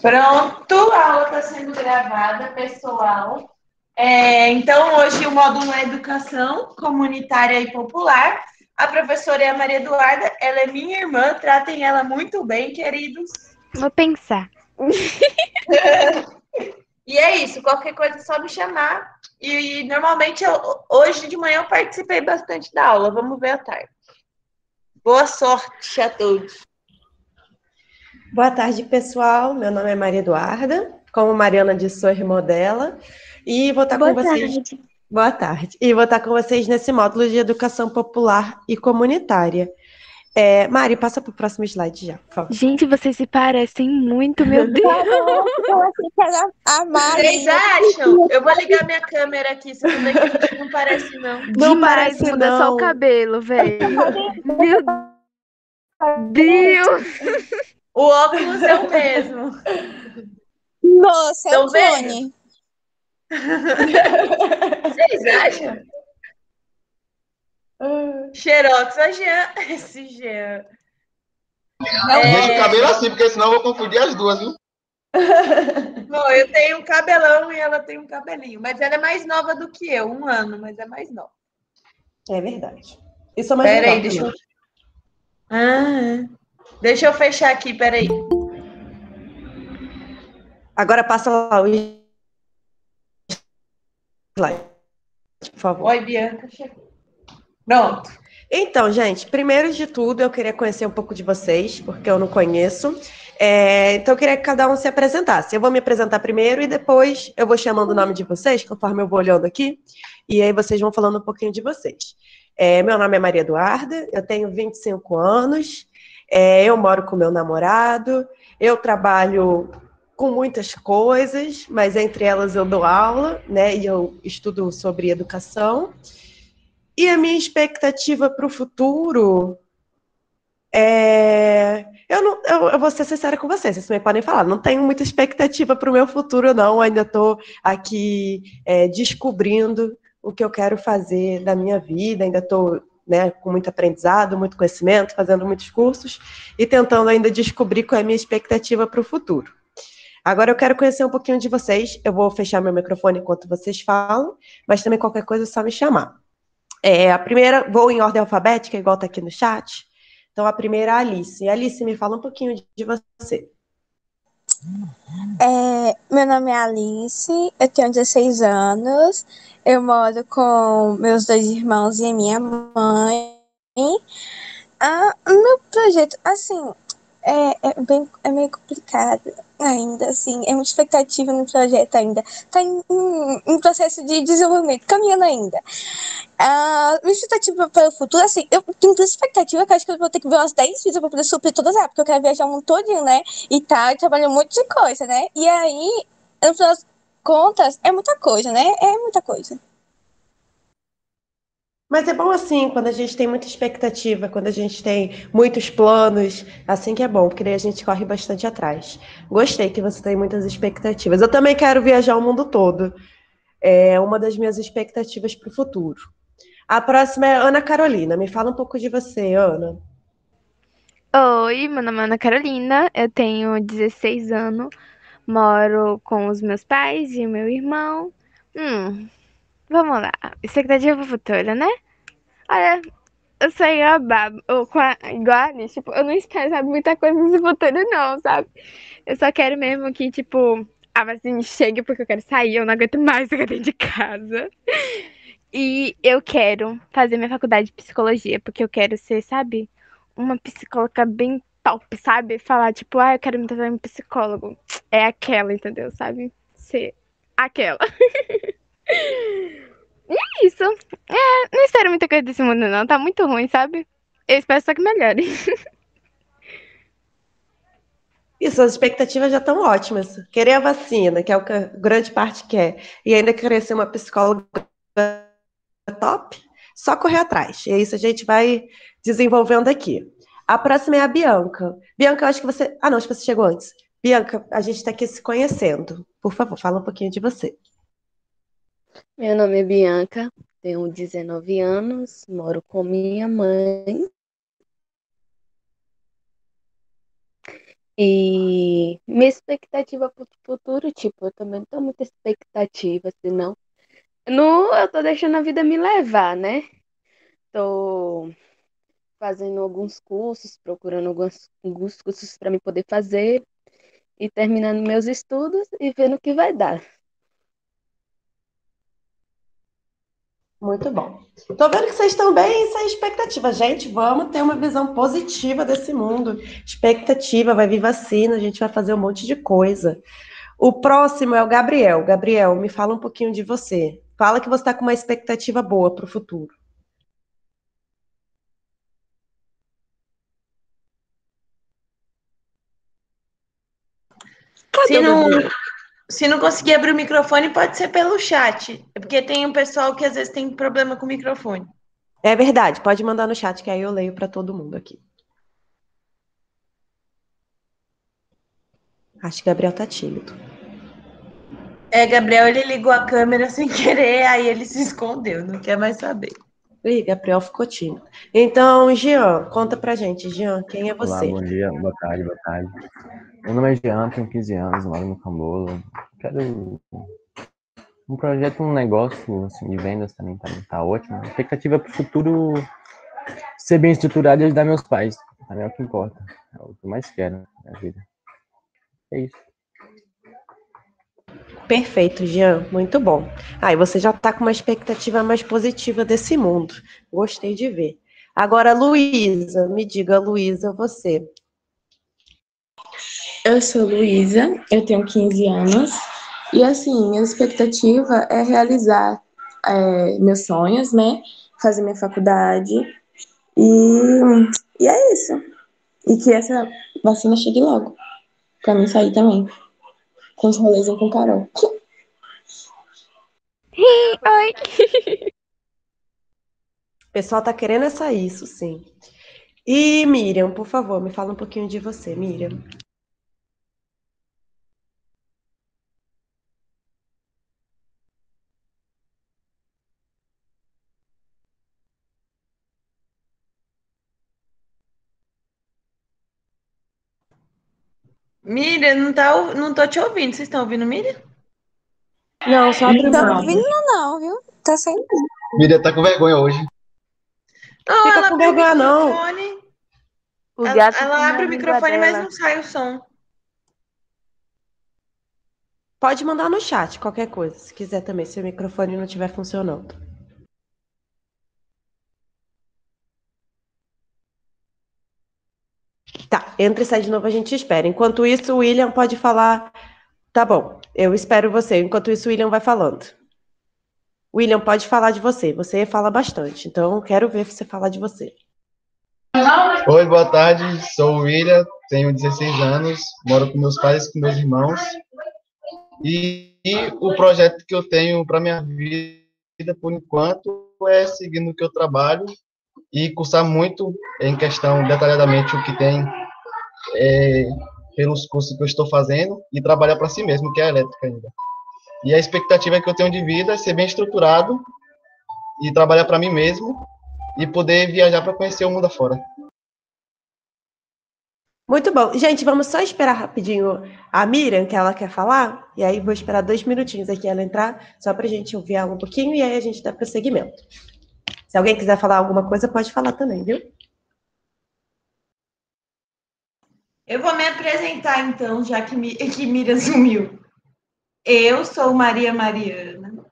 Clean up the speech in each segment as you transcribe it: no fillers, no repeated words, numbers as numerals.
Pronto, a aula está sendo gravada, pessoal. Então, hoje o módulo é Educação Comunitária e Popular. A professora é a Maria Eduarda, ela é minha irmã, tratem ela muito bem, queridos. Vou pensar. E é isso, qualquer coisa é só me chamar. E normalmente, hoje de manhã eu participei bastante da aula, vamos ver à tarde. Boa sorte a todos. Boa tarde, pessoal. Meu nome é Maria Eduarda, como Mariana disse, sou irmã dela, e vou estar com vocês. Boa tarde. E vou estar com vocês nesse módulo de Educação Popular e Comunitária. Mari, passa para o próximo slide já, por favor. Gente, vocês se parecem muito, meu Deus. Eu achei que era a Mari. Vocês acham? Eu vou ligar minha câmera aqui, você vai ver que a gente não parece, não. Demais, parece, muda só não. o cabelo, velho. Meu Deus. O óculos é o mesmo. Nossa, é o Tão vendo? clone. Vocês acham? Xerox, a Jean. Esse Jean. Deixa o cabelo assim, porque senão eu vou confundir as duas, viu? Bom, eu tenho um cabelão e ela tem um cabelinho. Mas ela é mais nova do que eu, 1 ano, mas é mais nova. É verdade. Isso é mais Peraí, legal. deixa eu fechar aqui, peraí. Agora passa lá o slide, por favor. Oi, Bianca, chegou. Pronto. Então, gente, primeiro de tudo, eu queria conhecer um pouco de vocês, porque eu não conheço. Então, eu queria que cada um se apresentasse. Eu vou me apresentar primeiro e depois eu vou chamando o nome de vocês, conforme eu vou olhando aqui, e aí vocês vão falando um pouquinho de vocês. Meu nome é Maria Eduarda, eu tenho 25 anos, eu moro com meu namorado, eu trabalho com muitas coisas, mas entre elas eu dou aula, né, e eu estudo sobre educação. E a minha expectativa para o futuro eu vou ser sincera com vocês também podem falar, não tenho muita expectativa para o meu futuro, não, ainda estou aqui descobrindo o que eu quero fazer da minha vida, ainda estou, né, com muito aprendizado, muito conhecimento, fazendo muitos cursos e tentando ainda descobrir qual é a minha expectativa para o futuro. Agora eu quero conhecer um pouquinho de vocês, eu vou fechar meu microfone enquanto vocês falam, mas também qualquer coisa é só me chamar. A primeira, vou em ordem alfabética, igual está aqui no chat. Então, a primeira é a Alice. Alice, me fala um pouquinho de você. Meu nome é Alice, eu tenho 16 anos, eu moro com meus 2 irmãos e a minha mãe. No projeto, assim, é meio complicado ainda, assim, é muita expectativa no projeto ainda, tá em processo de desenvolvimento, caminhando ainda. Minha expectativa para o futuro, assim, eu tenho duas expectativas que eu acho que eu vou ter que ver umas 10 vezes para poder suprir todas elas, porque eu quero viajar o mundo todinho, né, e tal, e trabalhar um monte de coisa, né, e aí, no final das contas, é muita coisa, né, é muita coisa. Mas é bom assim, quando a gente tem muita expectativa, quando a gente tem muitos planos, assim que é bom, porque daí a gente corre bastante atrás. Gostei que você tem muitas expectativas. Eu também quero viajar o mundo todo. É uma das minhas expectativas para o futuro. A próxima é Ana Carolina. Me fala um pouco de você, Ana. Oi, meu nome é Ana Carolina, eu tenho 16 anos, moro com os meus pais e o meu irmão. Vamos lá. Expectativa pro futuro, né? Olha, eu sou igual igual a Alice, tipo, eu não espero, sabe, muita coisa nesse futuro, não, sabe? Eu só quero mesmo que, tipo, a vacina chegue porque eu quero sair, eu não aguento mais ficar dentro de casa. E eu quero fazer minha faculdade de psicologia, porque eu quero ser, sabe, uma psicóloga bem top, sabe? Falar, tipo, eu quero me tratar um psicólogo. É aquela, entendeu? Sabe? Ser aquela. E é isso. Não espero muita coisa desse mundo, não. Tá muito ruim, sabe? Eu espero só que melhore. E suas expectativas já estão ótimas. Querer a vacina, que é o que a grande parte quer, e ainda querer ser uma psicóloga top, só correr atrás. E é isso a gente vai desenvolvendo aqui. A próxima é a Bianca. Bianca, eu acho que você... não, acho que você chegou antes. Bianca, a gente está aqui se conhecendo. Por favor, fala um pouquinho de você. Meu nome é Bianca, tenho 19 anos, moro com minha mãe. E minha expectativa para o futuro, tipo, eu também não tenho muita expectativa, senão. Não, eu tô deixando a vida me levar, né? Tô fazendo alguns cursos, procurando alguns cursos para me poder fazer e terminando meus estudos e vendo o que vai dar. Muito bom. Tô vendo que vocês estão bem sem expectativa. Gente, vamos ter uma visão positiva desse mundo. Expectativa, vai vir vacina, a gente vai fazer um monte de coisa. O próximo é o Gabriel. Gabriel, me fala um pouquinho de você. Fala que você está com uma expectativa boa para o futuro. Se Cadê o não, Gabriel? se não conseguir abrir o microfone, pode ser pelo chat. É porque tem um pessoal que às vezes tem problema com o microfone. É verdade, pode mandar no chat que aí eu leio para todo mundo aqui. Acho que o Gabriel tá tímido. Gabriel, ele ligou a câmera sem querer, aí ele se escondeu, não quer mais saber. Ih, Gabriel ficou tímido. Então, Jean, conta pra gente, Jean, quem é Olá, você? bom dia, boa tarde, boa tarde. Meu nome é Jean, tenho 15 anos, moro no Cambola. Quero um projeto, um negócio assim, de vendas também tá ótimo. A expectativa para o futuro ser bem estruturado e ajudar meus pais. Também é o que importa. É o que eu mais quero na minha vida. É isso. Perfeito, Jean, muito bom. Aí você já está com uma expectativa mais positiva desse mundo. Gostei de ver. Agora, Luísa, me diga, Luísa, você. Eu sou Luísa, eu tenho 15 anos e assim, minha expectativa é realizar meus sonhos, né? Fazer minha faculdade e é isso. E que essa vacina chegue logo, pra mim sair também. Com os rolês com Carol. Oi! O pessoal tá querendo é sair, isso sim. E Miriam, por favor, me fala um pouquinho de você, Miriam. Miriam, não tô te ouvindo. Vocês estão ouvindo, Miriam? Não, só abre o Tô microfone. ouvindo não, viu? Tá sem. Miriam tá com vergonha hoje. Não, Fica ela com abre o vergonha, não. microfone. O gato Ela comeu abre a o língua microfone, mas dela. não sai o som. Pode mandar no chat qualquer coisa, se quiser também, se o microfone não estiver funcionando. Tá, entra e sai de novo, a gente espera. Enquanto isso, o William pode falar. Tá bom, eu espero você. Enquanto isso, o William vai falando. William, pode falar de você. Você fala bastante, então quero ver você falar de você. Oi, boa tarde. Sou o William, tenho 16 anos, moro com meus pais e com meus irmãos. E o projeto que eu tenho para minha vida, por enquanto, é seguir no que eu trabalho e cursar muito em questão, detalhadamente, o que tem pelos cursos que eu estou fazendo e trabalhar para si mesmo, que é a elétrica ainda. E a expectativa que eu tenho de vida é ser bem estruturado e trabalhar para mim mesmo e poder viajar para conhecer o mundo afora. Muito bom. Gente, vamos só esperar rapidinho a Miriam, que ela quer falar. E aí vou esperar 2 minutinhos aqui ela entrar, só para a gente ouvir ela um pouquinho e aí a gente dá prosseguimento. Se alguém quiser falar alguma coisa, pode falar também, viu? Eu vou me apresentar, então, já que Miriam sumiu. Eu sou Maria Mariana.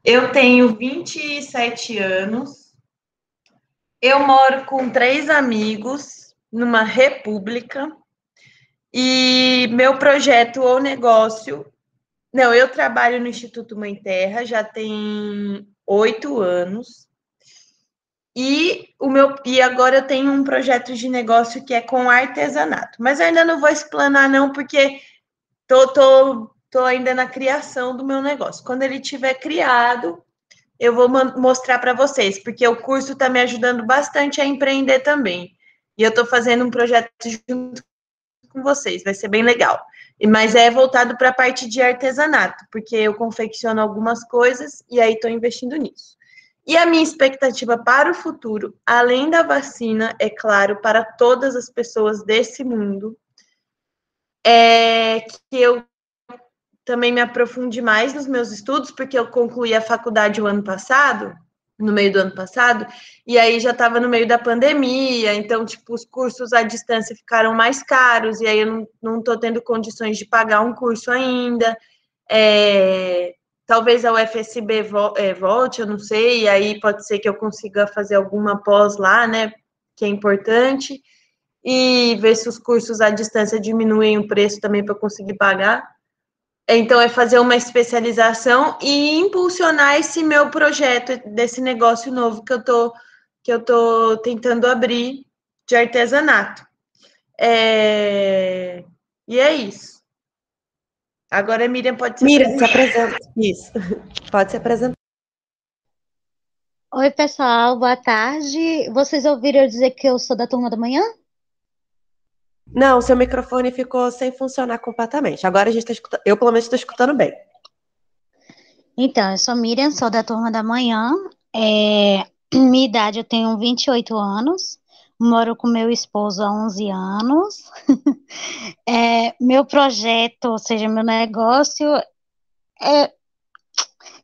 Eu tenho 27 anos. Eu moro com 3 amigos numa república. E meu projeto ou negócio... Não, eu trabalho no Instituto Mãe Terra, já tem 8 anos. E agora eu tenho um projeto de negócio que é com artesanato. Mas eu ainda não vou explanar, não, porque tô ainda na criação do meu negócio. Quando ele tiver criado, eu vou mostrar para vocês, porque o curso está me ajudando bastante a empreender também. E eu estou fazendo um projeto junto com vocês, vai ser bem legal. Mas é voltado para a parte de artesanato, porque eu confecciono algumas coisas e aí estou investindo nisso. E a minha expectativa para o futuro, além da vacina, é claro, para todas as pessoas desse mundo, é que eu também me aprofunde mais nos meus estudos, porque eu concluí a faculdade o ano passado, no meio do ano passado, e aí já estava no meio da pandemia, então, tipo, os cursos à distância ficaram mais caros, e aí eu não estou tendo condições de pagar um curso ainda. Talvez a UFSB volte, eu não sei, e aí pode ser que eu consiga fazer alguma pós lá, né, que é importante, e ver se os cursos à distância diminuem o preço também para conseguir pagar. Então, é fazer uma especialização e impulsionar esse meu projeto, desse negócio novo que eu tô tentando abrir de artesanato. E é isso. Agora a Miriam pode se Miriam, se apresentar. apresenta. Isso. Pode se apresentar. Oi, pessoal, boa tarde. Vocês ouviram eu dizer que eu sou da turma da manhã? Não, seu microfone ficou sem funcionar completamente. Agora a gente está escutando. Eu, pelo menos, estou escutando bem. Então, eu sou Miriam, sou da turma da manhã. Minha idade, eu tenho 28 anos. Moro com meu esposo há 11 anos. Meu projeto, ou seja, meu negócio é...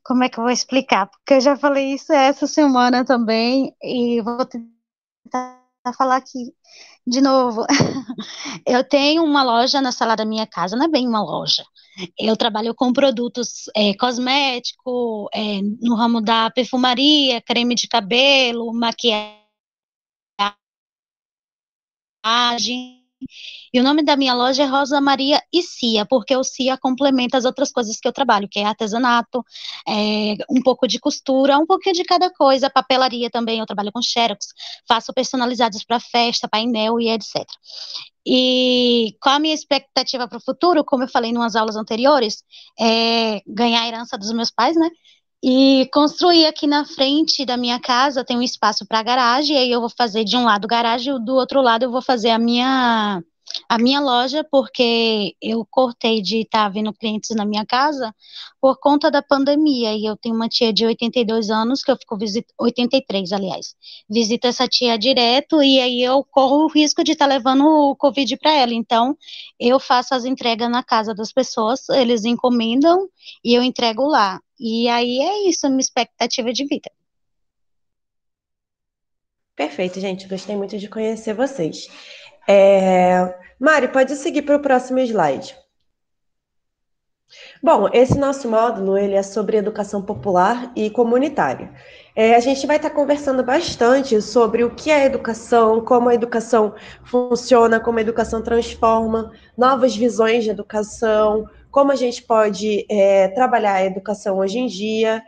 Como é que eu vou explicar? Porque eu já falei isso essa semana também e vou tentar falar aqui de novo. Eu tenho uma loja na sala da minha casa, não é bem uma loja. Eu trabalho com produtos cosméticos, no ramo da perfumaria, creme de cabelo, maquiagem. E o nome da minha loja é Rosa Maria e Cia, porque o Cia complementa as outras coisas que eu trabalho, que é artesanato, um pouco de costura, um pouquinho de cada coisa, papelaria também, eu trabalho com xerox, faço personalizados para festa, painel e etc. E qual a minha expectativa para o futuro? Como eu falei em umas aulas anteriores, é ganhar a herança dos meus pais, né? E construir aqui na frente da minha casa, tem um espaço para garagem, e aí eu vou fazer de um lado garagem, e do outro lado eu vou fazer a minha loja, porque eu cortei de estar vindo clientes na minha casa por conta da pandemia, e eu tenho uma tia de 82 anos, que eu fico 83, aliás, visito essa tia direto, e aí eu corro o risco de estar levando o Covid para ela, então eu faço as entregas na casa das pessoas, eles encomendam, e eu entrego lá. E aí é isso, a minha expectativa de vida. Perfeito, gente. Gostei muito de conhecer vocês. Mari, pode seguir para o próximo slide. Bom, esse nosso módulo ele é sobre educação popular e comunitária. A gente vai estar conversando bastante sobre o que é educação, como a educação funciona, como a educação transforma, novas visões de educação, como a gente pode trabalhar a educação hoje em dia.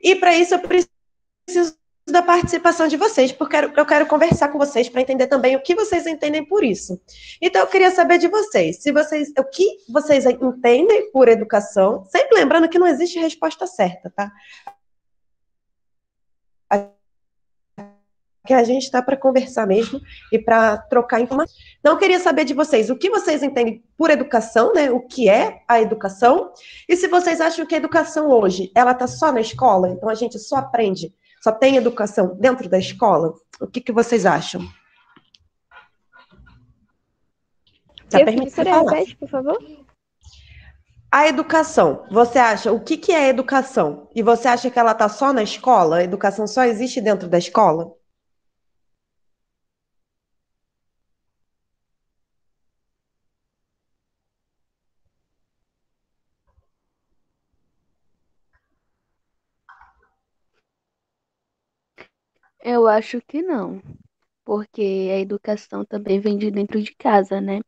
E para isso eu preciso da participação de vocês, porque eu quero conversar com vocês para entender também o que vocês entendem por isso. Então, eu queria saber de vocês, o que vocês entendem por educação, sempre lembrando que não existe resposta certa, tá? Que a gente está para conversar mesmo e para trocar informações. Então, eu queria saber de vocês o que vocês entendem por educação, né? O que é a educação, e se vocês acham que a educação hoje, ela está só na escola, então a gente só aprende, só tem educação dentro da escola? O que vocês acham? Tá permitido falar. Repete, por favor? A educação, você acha, o que é educação? E você acha que ela está só na escola? A educação só existe dentro da escola? Eu acho que não, porque a educação também vem de dentro de casa, né?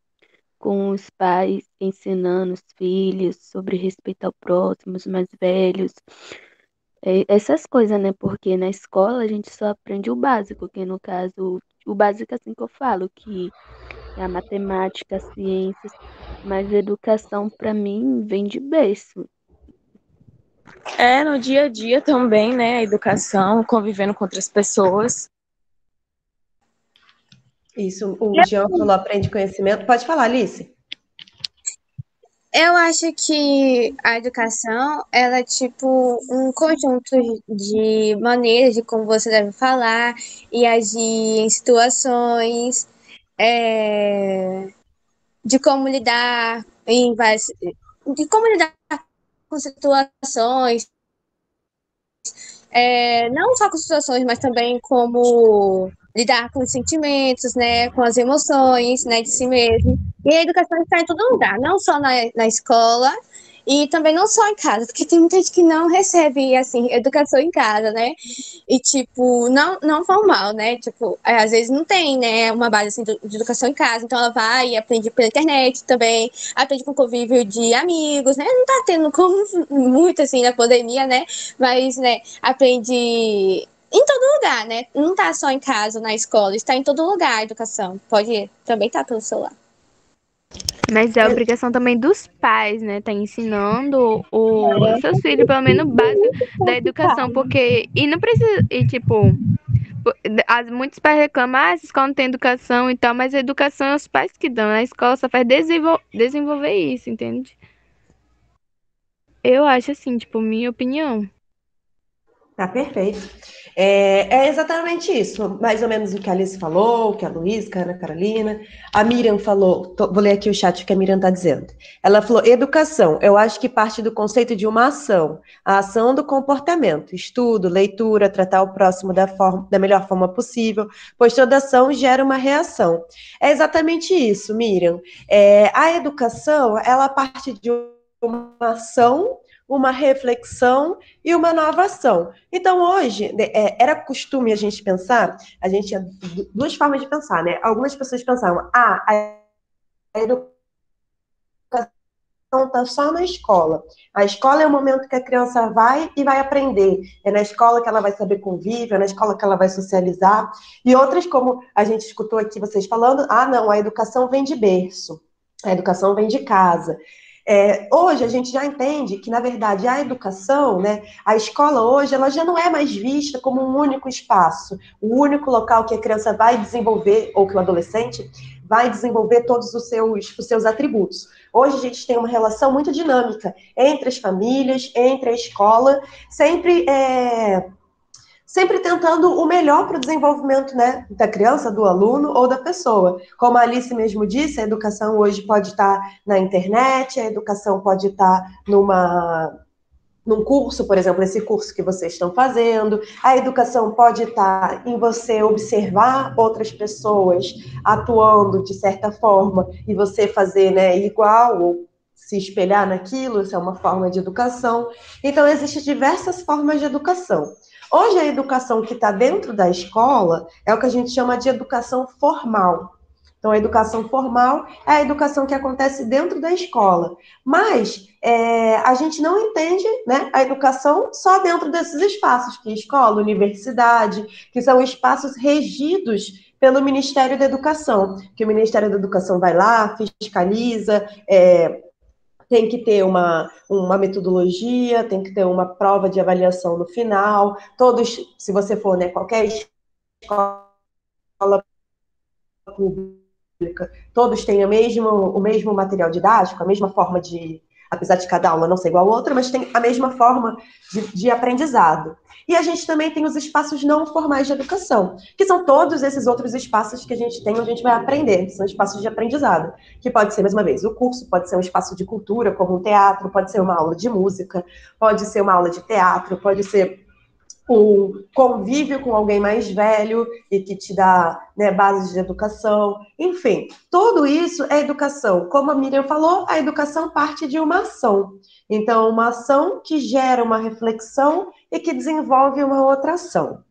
Com os pais ensinando os filhos sobre respeito ao próximo, os mais velhos, essas coisas, né? Porque na escola a gente só aprende o básico, que no caso, o básico assim que eu falo, que é a matemática, as ciências, mas a educação para mim vem de berço. No dia a dia também, né? A educação, convivendo com outras pessoas. Isso, o Jean falou, aprende conhecimento. Pode falar, Alice. Eu acho que a educação, ela é tipo um conjunto de maneiras de como você deve falar e agir em situações. de como lidar de como lidar com situações, não só com situações, mas também como lidar com os sentimentos, né, com as emoções, né, de si mesmo. E a educação está em todo lugar, não só na escola e também não só em casa, porque tem muita gente que não recebe, assim, educação em casa, né? E, tipo, não formal, né? Tipo, às vezes não tem, né, uma base, assim, de educação em casa, então ela vai e aprende pela internet também, aprende com convívio de amigos, né? Não tá tendo como muito, assim, na pandemia, né? Mas, né, aprende em todo lugar, né? Não tá só em casa, na escola, está em todo lugar a educação. Pode também tá pelo celular. Mas é obrigação também dos pais, né? Tá ensinando os seus filhos, pelo menos, o básico da educação, porque. E não precisa. E, tipo. Muitos pais reclamam, essa escola não tem educação e tal, mas a educação é os pais que dão. A escola só faz desenvolver isso, entende? Eu acho assim, tipo, minha opinião. Tá perfeito. É exatamente isso, mais ou menos o que a Alice falou, o que a Luísa, a Ana Carolina, a Miriam falou, vou ler aqui o chat que a Miriam está dizendo. Ela falou, educação, eu acho que parte do conceito de uma ação, a ação do comportamento, estudo, leitura, tratar o próximo da melhor forma possível, pois toda ação gera uma reação. É exatamente isso, Miriam. A educação, ela parte de uma ação, uma reflexão e uma nova ação. Então, hoje, era costume a gente pensar, a gente tinha duas formas de pensar, né? Algumas pessoas pensavam, a educação está só na escola. A escola é o momento que a criança vai e vai aprender. É na escola que ela vai saber convívio, é na escola que ela vai socializar. E outras, como a gente escutou aqui vocês falando, não, a educação vem de berço, a educação vem de casa. Hoje a gente já entende que, na verdade, a educação, né, a escola hoje, ela já não é mais vista como um único espaço, o único local que a criança vai desenvolver, ou que o adolescente vai desenvolver todos os seus atributos. Hoje a gente tem uma relação muito dinâmica entre as famílias, entre a escola, sempre tentando o melhor para o desenvolvimento, né, da criança, do aluno ou da pessoa. Como a Alice mesmo disse, a educação hoje pode estar na internet, a educação pode estar num curso, por exemplo, esse curso que vocês estão fazendo. A educação pode estar em você observar outras pessoas atuando de certa forma e você fazer, né, igual ou se espelhar naquilo, isso é uma forma de educação. Então, existem diversas formas de educação. Hoje, a educação que está dentro da escola é o que a gente chama de educação formal. Então, a educação formal é a educação que acontece dentro da escola. Mas a gente não entende, né, a educação só dentro desses espaços, que é escola, universidade, que são espaços regidos pelo Ministério da Educação, que o Ministério da Educação vai lá, fiscaliza, tem que ter uma metodologia, tem que ter uma prova de avaliação no final. Todos, se você for, né, qualquer escola pública, todos têm o mesmo material didático, a mesma forma de, apesar de cada aula não ser igual a outra, mas tem a mesma forma de aprendizado. E a gente também tem os espaços não formais de educação, que são todos esses outros espaços que a gente tem onde a gente vai aprender, que são espaços de aprendizado, que pode ser, mais uma vez, o curso, pode ser um espaço de cultura, como um teatro, pode ser uma aula de música, pode ser uma aula de teatro, pode ser o convívio com alguém mais velho e que te dá, né, bases de educação. Enfim, tudo isso é educação. Como a Miriam falou, a educação parte de uma ação. Então, uma ação que gera uma reflexão e que desenvolve uma outra ação.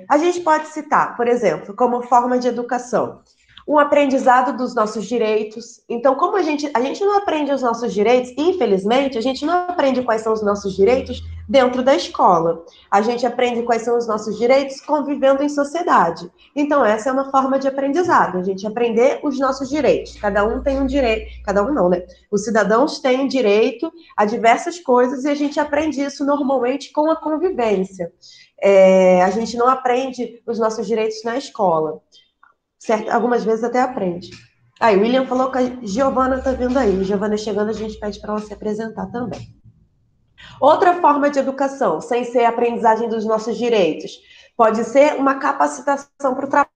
A gente pode citar, por exemplo, como forma de educação, um aprendizado dos nossos direitos. Então, como a gente não aprende os nossos direitos, infelizmente, a gente não aprende quais são os nossos direitos dentro da escola. A gente aprende quais são os nossos direitos convivendo em sociedade. Então, essa é uma forma de aprendizado, a gente aprender os nossos direitos. Cada um tem um direito, cada um não, né? Os cidadãos têm direito a diversas coisas e a gente aprende isso normalmente com a convivência. A gente não aprende os nossos direitos na escola. Certo? Algumas vezes até aprende. Aí, o William falou que a Giovana está vindo aí. Giovana chegando, a gente pede para ela se apresentar também. Outra forma de educação, sem ser a aprendizagem dos nossos direitos, pode ser uma capacitação para o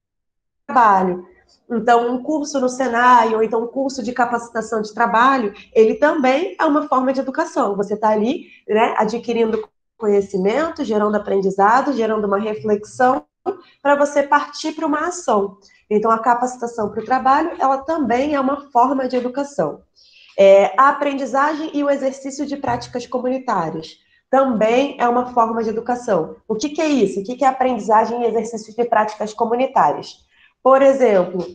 trabalho. Então, um curso no Senai, ou então um curso de capacitação de trabalho, ele também é uma forma de educação. Você está ali, né, adquirindo conhecimento, gerando aprendizado, gerando uma reflexão, para você partir para uma ação. Então, a capacitação para o trabalho, ela também é uma forma de educação. A aprendizagem e o exercício de práticas comunitárias também é uma forma de educação. O que é isso? O que é aprendizagem e exercício de práticas comunitárias? Por exemplo,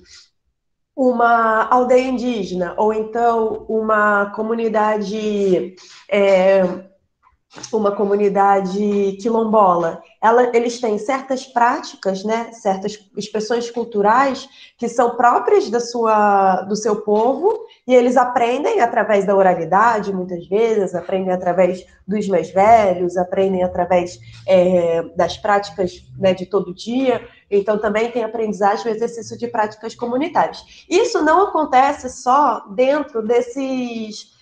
uma aldeia indígena, ou então uma comunidade quilombola, eles têm certas práticas, né, certas expressões culturais que são próprias do seu povo, e eles aprendem através da oralidade, muitas vezes, aprendem através dos mais velhos, aprendem através das práticas, né, de todo dia. Então, também tem aprendizagem e exercício de práticas comunitárias. Isso não acontece só dentro desses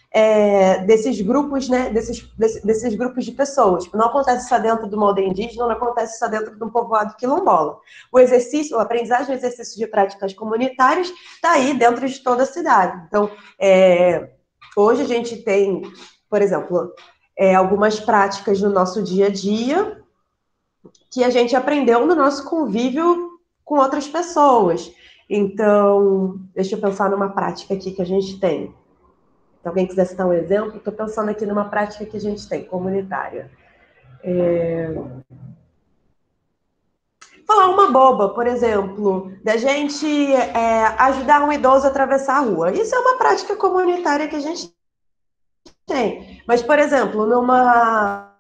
grupos, né, desses grupos de pessoas. Não acontece só dentro de uma aldeia indígena, não acontece só dentro de um povoado quilombola. A aprendizagem e o exercício de práticas comunitárias está aí dentro de toda a cidade. Então, hoje a gente tem, por exemplo, algumas práticas no nosso dia a dia que a gente aprendeu no nosso convívio com outras pessoas. Então, deixa eu pensar numa prática aqui que a gente tem. Se alguém quiser citar um exemplo, estou pensando aqui numa prática que a gente tem, comunitária. Falar uma boba, por exemplo, da gente ajudar um idoso a atravessar a rua. Isso é uma prática comunitária que a gente tem. Mas, por exemplo, numa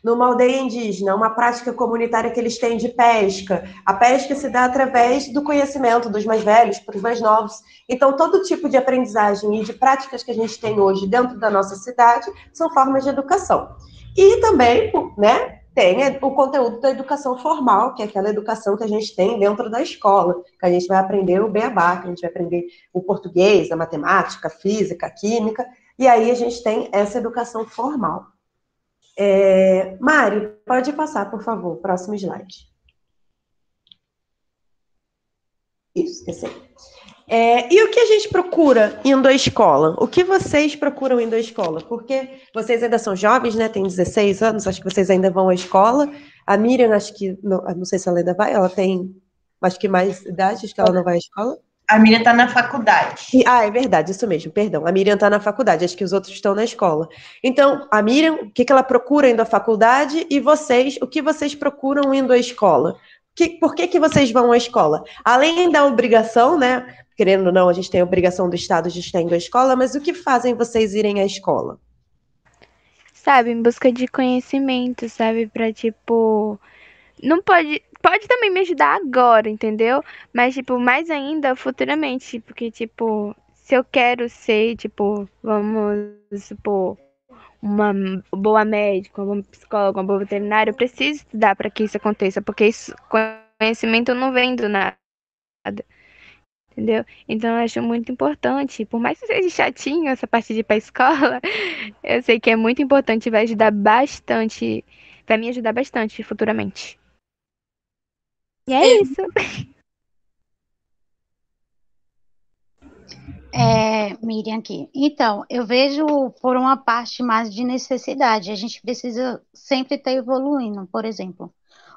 aldeia indígena, uma prática comunitária que eles têm de pesca. A pesca se dá através do conhecimento dos mais velhos para os mais novos. Então, todo tipo de aprendizagem e de práticas que a gente tem hoje dentro da nossa cidade são formas de educação. E também, né, tem o conteúdo da educação formal, que é aquela educação que a gente tem dentro da escola, que a gente vai aprender o beabá, que a gente vai aprender o português, a matemática, a física, a química, e aí a gente tem essa educação formal. Mari, pode passar, por favor, próximo slide. Isso, esse aí. E o que a gente procura indo à escola? O que vocês procuram indo à escola? Porque vocês ainda são jovens, né? Tem 16 anos, acho que vocês ainda vão à escola. A Miriam, acho que, não sei se ela ainda vai, ela tem, acho que mais idade, acho que ela não vai à escola. A Miriam está na faculdade. É verdade, isso mesmo, perdão. A Miriam está na faculdade, acho que os outros estão na escola. Então, a Miriam, o que ela procura indo à faculdade? E vocês, o que vocês procuram indo à escola? Por que vocês vão à escola? Além da obrigação, né? Querendo ou não, a gente tem a obrigação do Estado de estar indo à escola, mas o que fazem vocês irem à escola? Sabe, em busca de conhecimento, sabe? Pra, tipo... Não pode também me ajudar agora, entendeu? Mas, tipo, mais ainda futuramente. Porque, tipo, se eu quero ser, tipo, vamos supor, uma boa médica, uma boa psicóloga, uma boa veterinária, eu preciso estudar para que isso aconteça. Porque isso, conhecimento não vem do nada. Entendeu? Então, eu acho muito importante. Por mais que seja chatinho essa parte de ir pra escola, eu sei que é muito importante e vai ajudar bastante. Vai me ajudar bastante futuramente. E é isso. Miriam aqui. Então, eu vejo por uma parte mais de necessidade. A gente precisa sempre estar evoluindo. Por exemplo,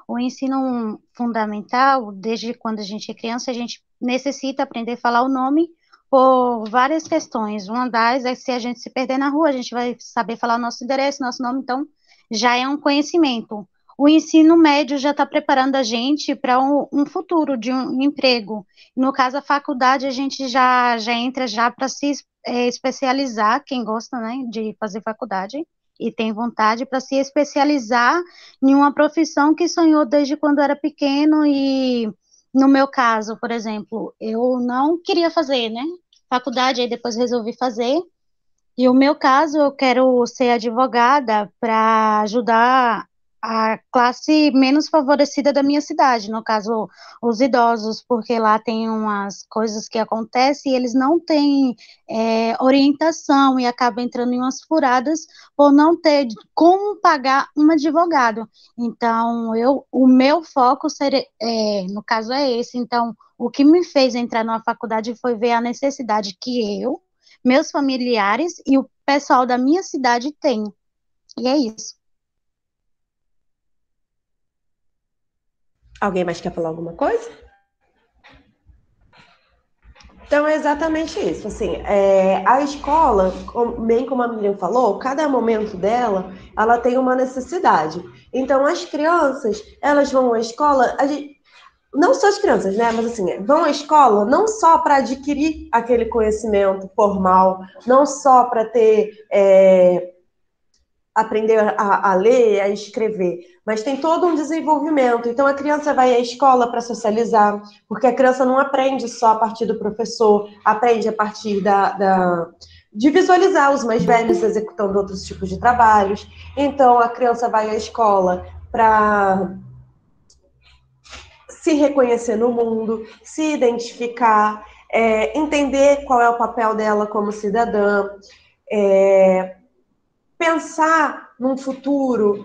o ensino fundamental, desde quando a gente é criança, a gente necessita aprender a falar o nome por várias questões. Uma das é que se a gente se perder na rua, a gente vai saber falar o nosso endereço, nosso nome, então já é um conhecimento. O ensino médio já está preparando a gente para um futuro de um emprego. No caso, a faculdade, a gente já entra já para se especializar, quem gosta, né, de fazer faculdade e tem vontade para se especializar em uma profissão que sonhou desde quando era pequeno. E no meu caso, por exemplo, eu não queria fazer, né, faculdade, aí depois resolvi fazer. E o meu caso, eu quero ser advogada para ajudar a classe menos favorecida da minha cidade, no caso, os idosos, porque lá tem umas coisas que acontecem e eles não têm orientação e acabam entrando em umas furadas por não ter como pagar um advogado. Então, o meu foco seria, no caso é esse. Então, o que me fez entrar numa faculdade foi ver a necessidade que meus familiares e o pessoal da minha cidade têm. E é isso. Alguém mais quer falar alguma coisa? Então, é exatamente isso. Assim, a escola, bem como a Miriam falou, cada momento dela, ela tem uma necessidade. Então, as crianças, elas vão à escola, não só as crianças, né? Mas assim, vão à escola não só para adquirir aquele conhecimento formal, não só para aprender a ler, a escrever, mas tem todo um desenvolvimento. Então, a criança vai à escola para socializar, porque a criança não aprende só a partir do professor, aprende a partir de visualizar os mais velhos executando outros tipos de trabalhos. Então, a criança vai à escola para se reconhecer no mundo, se identificar, entender qual é o papel dela como cidadã, pensar num futuro,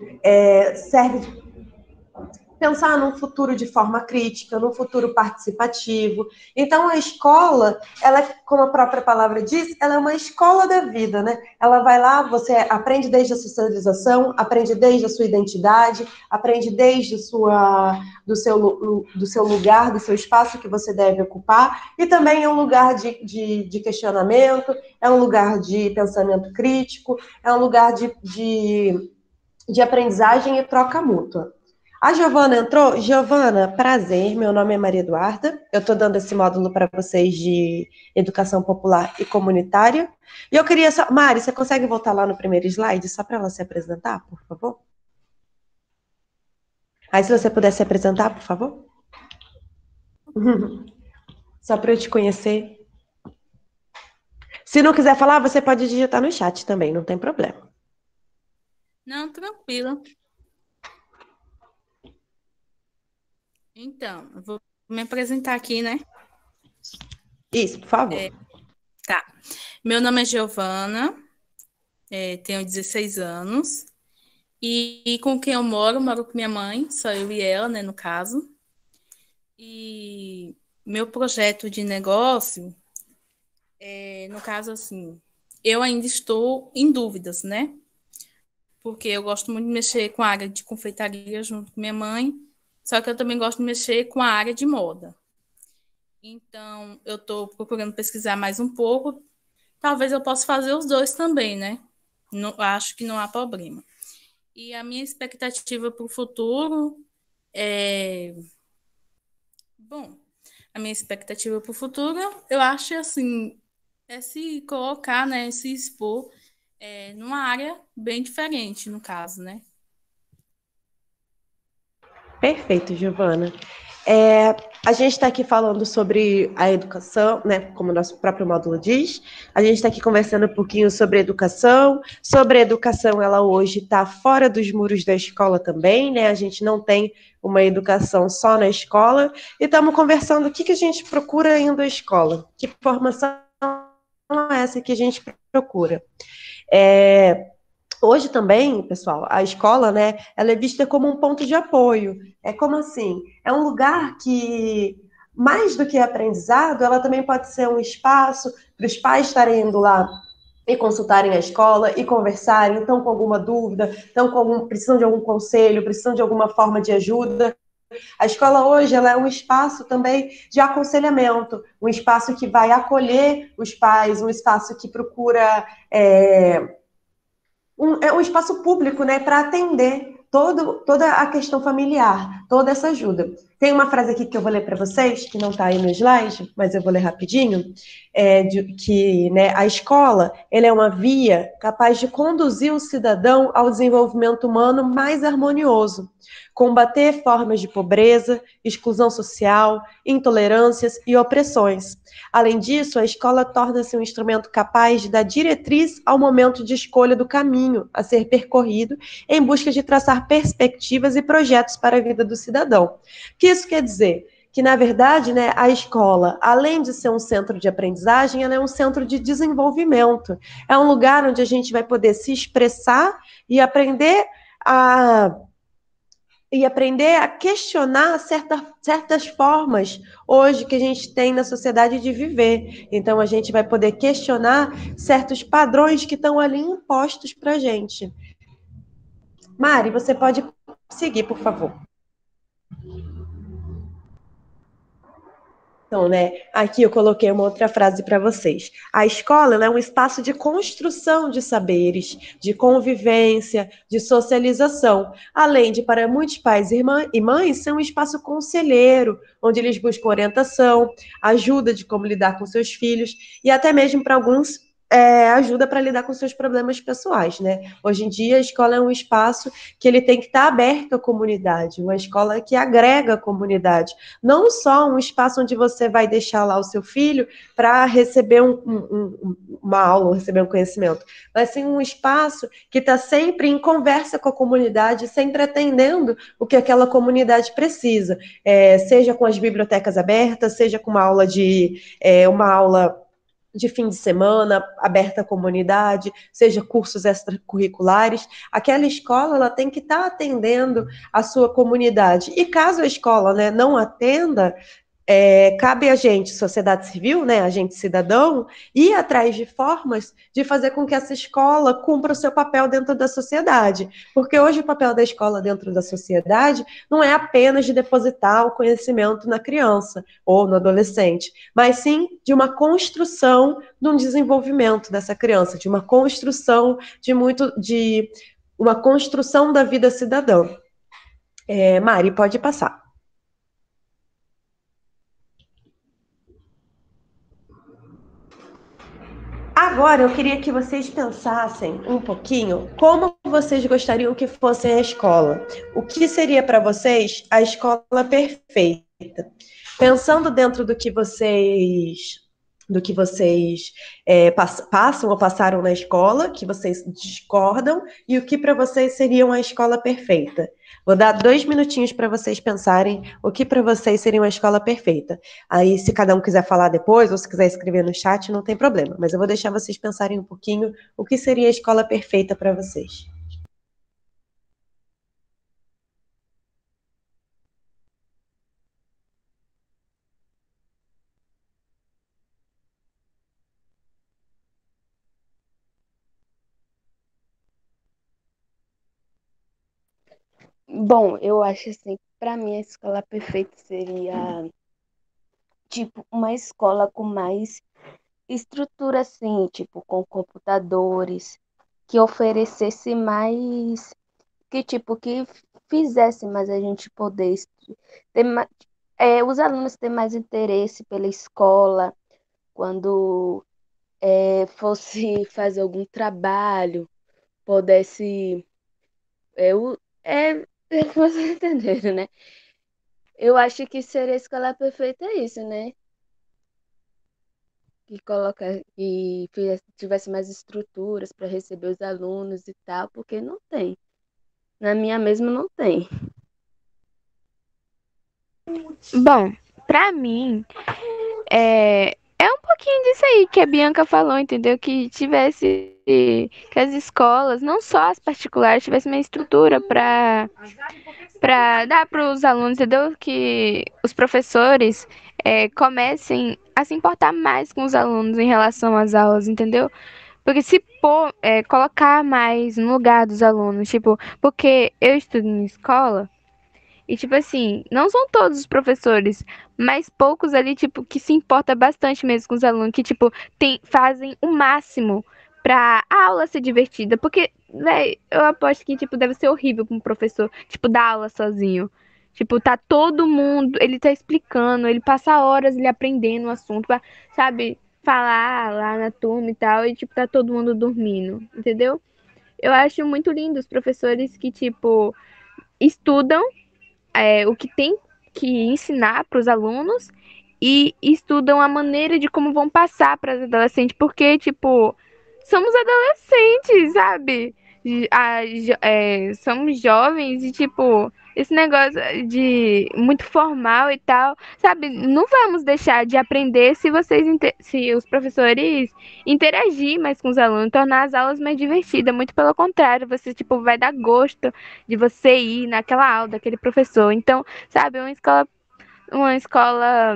pensar num futuro de forma crítica, num futuro participativo. Então, a escola, ela, como a própria palavra diz, ela é uma escola da vida, né? Ela vai lá, você aprende desde a socialização, aprende desde a sua identidade, aprende desde do seu lugar, do seu espaço que você deve ocupar, e também é um lugar de questionamento, é um lugar de pensamento crítico, é um lugar de aprendizagem e troca mútua. A Giovana entrou. Giovana, prazer, meu nome é Maria Eduarda, eu estou dando esse módulo para vocês de educação popular e comunitária, e eu queria só... Mari, você consegue voltar lá no primeiro slide, só para ela se apresentar, por favor? Aí, se você puder se apresentar, por favor. Só para eu te conhecer. Se não quiser falar, você pode digitar no chat também, não tem problema. Não, tranquilo. Então, eu vou me apresentar aqui, né? Isso, por favor. Tá. Meu nome é Giovana, tenho 16 anos, e com quem eu moro com minha mãe, só eu e ela, né, no caso. E meu projeto de negócio, no caso, assim, eu ainda estou em dúvidas, né? Porque eu gosto muito de mexer com a área de confeitaria junto com minha mãe, só que eu também gosto de mexer com a área de moda. Então, eu estou procurando pesquisar mais um pouco. Talvez eu possa fazer os dois também, né? Não, acho que não há problema. E a minha expectativa para o futuro Bom, a minha expectativa para o futuro, eu acho, assim, se colocar, né, se expor numa área bem diferente, no caso, né? Perfeito, Giovana. A gente está aqui falando sobre a educação, né, como o nosso próprio módulo diz. A gente está aqui conversando um pouquinho sobre educação. Sobre a educação, ela hoje está fora dos muros da escola também, né? A gente não tem uma educação só na escola. E estamos conversando o que a gente procura indo à escola. Que formação é essa que a gente procura? Hoje também, pessoal, a escola, né, ela é vista como um ponto de apoio. É como assim? É um lugar que, mais do que aprendizado, ela também pode ser um espaço para os pais estarem indo lá e consultarem a escola e conversarem, estão com alguma dúvida, precisam de algum conselho, precisam de alguma forma de ajuda. A escola hoje ela é um espaço também de aconselhamento, um espaço que vai acolher os pais, um espaço que procura... É um espaço público, né, para atender toda a questão familiar, toda essa ajuda. Tem uma frase aqui que eu vou ler para vocês, que não está aí no slide, mas eu vou ler rapidinho, que, né, a escola ela é uma via capaz de conduzir o cidadão ao desenvolvimento humano mais harmonioso, combater formas de pobreza, exclusão social, intolerâncias e opressões. Além disso, a escola torna-se um instrumento capaz de dar diretriz ao momento de escolha do caminho a ser percorrido em busca de traçar apresentar perspectivas e projetos para a vida do cidadão. O que isso quer dizer? Que, na verdade, né, a escola, além de ser um centro de aprendizagem, ela é um centro de desenvolvimento. É um lugar onde a gente vai poder se expressar e aprender a questionar certas formas hoje que a gente tem na sociedade de viver. Então, a gente vai poder questionar certos padrões que estão ali impostos para a gente. Mari, você pode seguir, por favor. Então, né, aqui eu coloquei uma outra frase para vocês. A escola, ela é um espaço de construção de saberes, de convivência, de socialização, além de, para muitos pais e mães, ser um espaço conselheiro, onde eles buscam orientação, ajuda de como lidar com seus filhos, e até mesmo para alguns, ajuda para lidar com seus problemas pessoais, né? Hoje em dia, a escola é um espaço que ele tem que estar aberto à comunidade, uma escola que agrega a comunidade, não só um espaço onde você vai deixar lá o seu filho para receber uma aula, receber um conhecimento, mas sim um espaço que está sempre em conversa com a comunidade, sempre atendendo o que aquela comunidade precisa, seja com as bibliotecas abertas, seja com uma aula de fim de semana, aberta à comunidade, seja cursos extracurriculares, aquela escola ela tem que estar atendendo a sua comunidade. E caso a escola, né, não atenda, cabe a gente, sociedade civil, né, a gente cidadão, ir atrás de formas de fazer com que essa escola cumpra o seu papel dentro da sociedade. Porque hoje o papel da escola dentro da sociedade não é apenas de depositar o conhecimento na criança ou no adolescente, mas sim de uma construção de um desenvolvimento dessa criança, de uma construção de uma construção da vida cidadã. Mari, pode passar. Agora, eu queria que vocês pensassem um pouquinho como vocês gostariam que fosse a escola. O que seria para vocês a escola perfeita? Pensando dentro do que vocês passam ou passaram na escola, que vocês discordam, e o que para vocês seria uma escola perfeita. Vou dar 2 minutinhos para vocês pensarem o que para vocês seria uma escola perfeita. Aí, se cada um quiser falar depois, ou se quiser escrever no chat, não tem problema. Mas eu vou deixar vocês pensarem um pouquinho o que seria a escola perfeita para vocês. Bom, eu acho assim, para mim a escola perfeita seria tipo uma escola com mais estrutura assim, tipo com computadores, que oferecesse mais, que fizesse mais a gente poder ter os alunos ter mais interesse pela escola, quando fosse fazer algum trabalho, pudesse vocês entenderam, né? Eu acho que seria a escola perfeita isso, né? Que tivesse mais estruturas para receber os alunos e tal, porque não tem. Na minha mesma não tem. Bom, pra mim, é um pouquinho disso aí que a Bianca falou, entendeu? Que as escolas, não só as particulares, tivessem uma estrutura para dar para os alunos, entendeu? Que os professores comecem a se importar mais com os alunos em relação às aulas, entendeu? Porque se colocar mais no lugar dos alunos, tipo, porque eu estudo em escola. E, tipo assim, não são todos os professores, mas poucos ali, tipo, que se importa bastante mesmo com os alunos, que, tipo, fazem o máximo pra a aula ser divertida. Porque, véi, eu aposto que, tipo, deve ser horrível pra um professor, tipo, dar aula sozinho. Tipo, tá todo mundo, ele tá explicando, ele passa horas ele aprendendo o assunto, pra, sabe, falar lá na turma e tal, e, tipo, tá todo mundo dormindo, entendeu? Eu acho muito lindo os professores que, tipo, estudam o que tem que ensinar para os alunos e estudam a maneira de como vão passar para os adolescentes, porque, tipo, somos adolescentes, sabe? somos jovens e, tipo, esse negócio de muito formal e tal, sabe? Não vamos deixar de aprender se os professores interagir mais com os alunos, tornar as aulas mais divertidas. Muito pelo contrário, você, tipo, vai dar gosto de você ir naquela aula daquele professor. Então, sabe, uma escola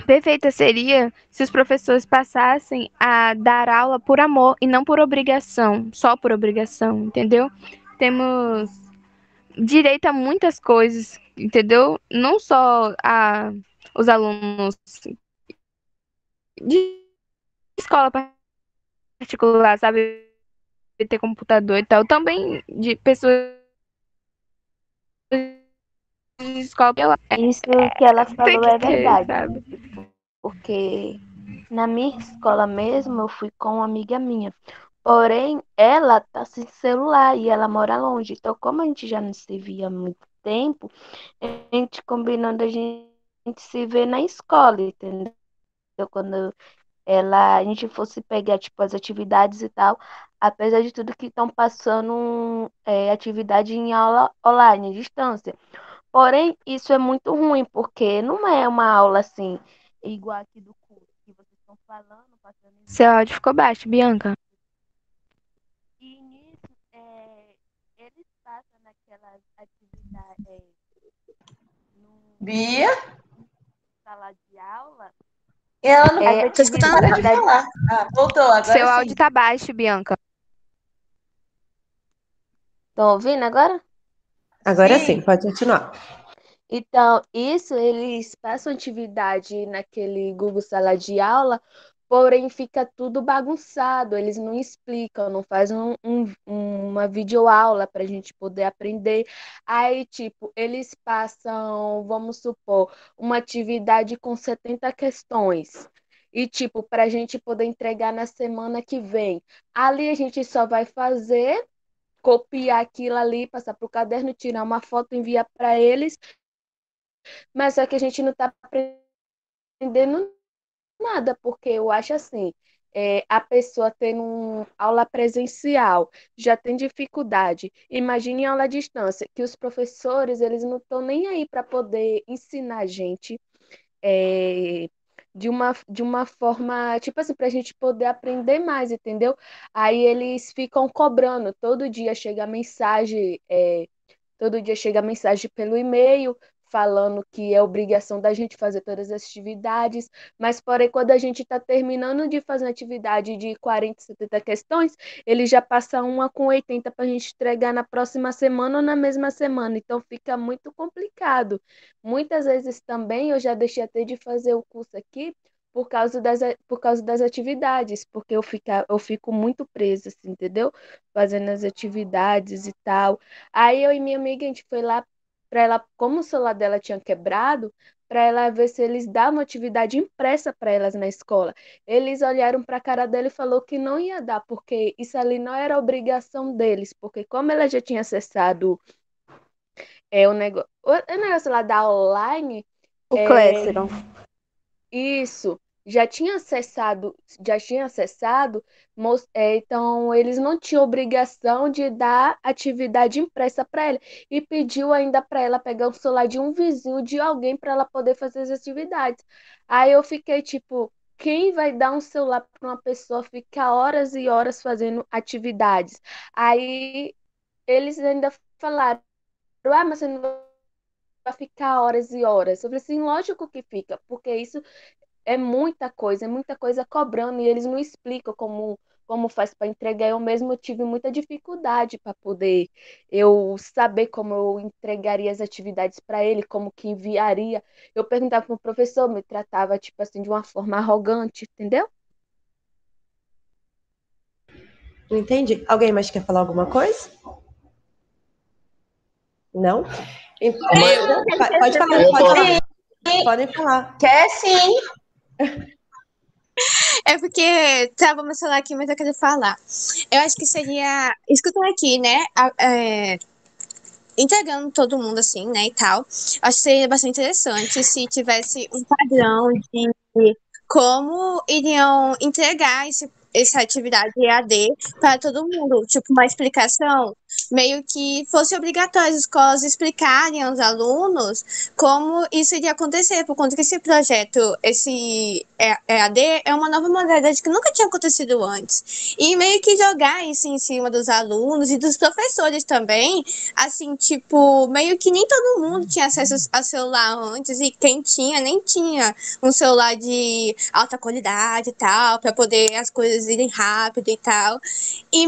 perfeita seria se os professores passassem a dar aula por amor e não por obrigação, só por obrigação, entendeu? Temos direito a muitas coisas, entendeu? Não só os alunos de escola particular, sabe, ter computador e tal, também de pessoas de escola. Isso que ela Tem falou que é ter, verdade, sabe? porque na minha escola mesmo eu fui com uma amiga minha. Porém, ela tá sem celular e ela mora longe. Então, como a gente já não se via há muito tempo, a gente combinando a gente se ver na escola, entendeu? Quando a gente fosse pegar, tipo, as atividades e tal, apesar de tudo que estão passando atividade em aula online, à distância. Porém, isso é muito ruim, porque não é uma aula assim, igual aqui do curso, que vocês estão falando, passando Seu slide. áudio ficou baixo, Bianca. E nisso, eles passam naquelas atividades, Bia? sala de aula, Ela não Tô escutando para de atividade. falar. Ah, voltou, agora Seu sim. áudio tá baixo, Bianca. Estão ouvindo agora? Agora Sim. sim, pode continuar. Então, isso eles passam atividade naquele Google Sala de Aula, porém fica tudo bagunçado, eles não explicam, não fazem uma videoaula para a gente poder aprender. Aí, tipo, eles passam, vamos supor, uma atividade com 70 questões. E, tipo, para a gente poder entregar na semana que vem. Ali a gente só vai fazer, copiar aquilo ali, passar para o caderno, tirar uma foto, enviar para eles, mas só que a gente não está aprendendo nada, porque eu acho assim, a pessoa tendo aula presencial já tem dificuldade. Imagine aula à distância, que os professores eles não estão nem aí para poder ensinar a gente é, de uma forma, tipo assim, para a gente poder aprender mais, entendeu? Aí eles ficam cobrando, todo dia chega mensagem pelo e-mail falando que é obrigação da gente fazer todas as atividades, mas porém quando a gente está terminando de fazer uma atividade de 40, 70 questões, ele já passa uma com 80 para a gente entregar na próxima semana ou na mesma semana, então fica muito complicado. Muitas vezes também eu já deixei até de fazer o curso aqui por causa das atividades, porque eu fico muito presa, assim, entendeu? Fazendo as atividades e tal. Aí eu e minha amiga, a gente foi lá para ela, como o celular dela tinha quebrado, para ela ver se eles davam atividade impressa para elas na escola. Eles olharam para a cara dela e falou que não ia dar, porque isso ali não era obrigação deles, porque como ela já tinha acessado o negócio lá da online, O é, Classroom. isso, já tinha acessado, então eles não tinham obrigação de dar atividade impressa para ela. E pediu ainda para ela pegar o celular de um vizinho, de alguém, para ela poder fazer as atividades. Aí eu fiquei tipo, quem vai dar um celular para uma pessoa ficar horas e horas fazendo atividades? Aí eles ainda falaram, mas você não vai ficar horas e horas. Eu falei assim, lógico que fica, porque isso é muita coisa cobrando e eles não explicam como faz para entregar. Eu mesmo tive muita dificuldade para poder eu saber como eu entregaria as atividades para ele, como que enviaria. Eu perguntava para o professor, me tratava tipo assim de uma forma arrogante, entendeu? Não entendi. Alguém mais quer falar alguma coisa? Não? Então, pode falar, pode falar. Podem falar. Quer sim. É porque tava meu celular aqui, mas eu queria falar. Eu acho que seria, escutando aqui, né, entregando todo mundo assim, né, e tal. Acho que seria bastante interessante se tivesse um padrão de como iriam entregar essa atividade EAD para todo mundo, tipo, uma explicação, meio que fosse obrigatório as escolas explicarem aos alunos como isso iria acontecer, por conta que esse projeto, esse EAD, é uma nova modalidade que nunca tinha acontecido antes. E meio que jogar isso em cima dos alunos e dos professores também, assim, tipo, meio que nem todo mundo tinha acesso a celular antes, e quem tinha, nem tinha um celular de alta qualidade e tal, para poder as coisas irem rápido e tal. E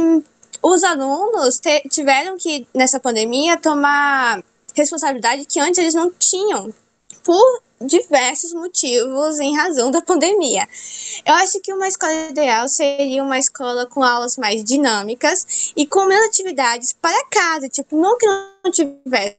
os alunos tiveram que, nessa pandemia, tomar responsabilidade que antes eles não tinham, por diversos motivos em razão da pandemia. Eu acho que uma escola ideal seria uma escola com aulas mais dinâmicas e com menos atividades para casa, tipo, não que não tivesse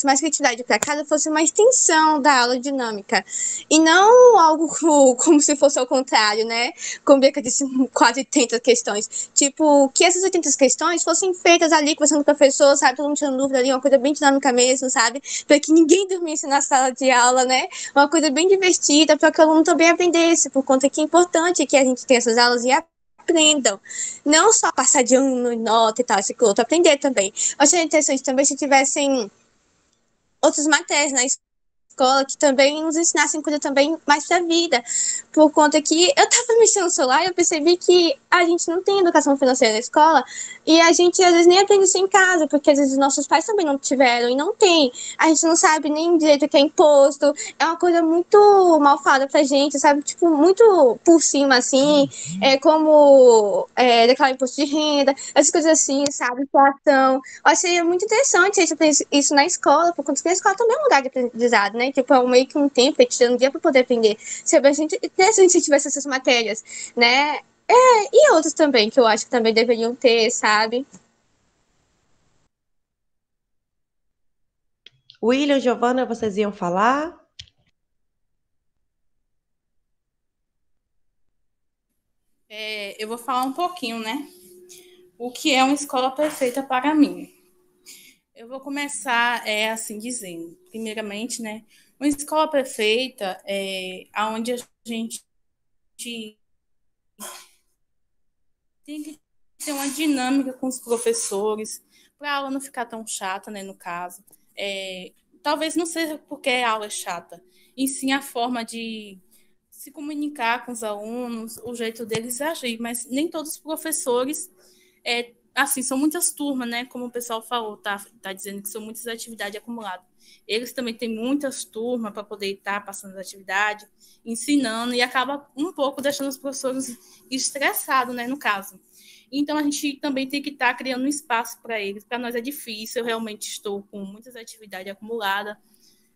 mais criatividade para casa fosse uma extensão da aula dinâmica e não algo como se fosse ao contrário, né? Como Beca disse, quase 80 questões. Tipo, que essas 80 questões fossem feitas ali, conversando com o professor, sabe? Todo mundo tirando dúvida ali, uma coisa bem dinâmica mesmo, sabe? Para que ninguém dormisse na sala de aula, né? Uma coisa bem divertida, para que o aluno também aprendesse, por conta que é importante que a gente tenha essas aulas e aprendam. Não só passar de ano, nota e tal, esse outro, aprender também. Eu acharia interessante também se tivessem outras matérias na escola que também nos ensinassem coisa também mais pra vida. Por conta que eu tava mexendo no celular e eu percebi que a gente não tem educação financeira na escola e a gente às vezes nem aprende isso em casa, porque às vezes nossos pais também não tiveram e não tem. A gente não sabe nem direito o que é imposto. É uma coisa muito mal falada pra gente, sabe? Tipo, muito por cima, assim. Como declarar imposto de renda, essas coisas assim, sabe? Inflação. Eu achei muito interessante a gente aprender isso na escola, por conta que a escola também é um lugar de aprendizado, né? Tipo, é meio que um tempo, tirando um dia para poder aprender. Seria bastante interessante se tivesse essas matérias, né? E outras também, que eu acho que também deveriam ter, sabe? William, Giovana, vocês iam falar? Eu vou falar um pouquinho, né? O que é uma escola perfeita para mim? Eu vou começar assim dizendo, primeiramente, né? Uma escola perfeita é onde a gente tem que ter uma dinâmica com os professores, para a aula não ficar tão chata, né? No caso, talvez não seja porque a aula é chata, e sim a forma de se comunicar com os alunos, o jeito deles agir, mas nem todos os professores assim, são muitas turmas, né? Como o pessoal falou, tá dizendo que são muitas atividades acumuladas. Eles também têm muitas turmas para poder estar passando as atividades, ensinando, e acaba um pouco deixando os professores estressados, né? No caso. Então, a gente também tem que estar criando um espaço para eles. Para nós é difícil, eu realmente estou com muitas atividades acumuladas,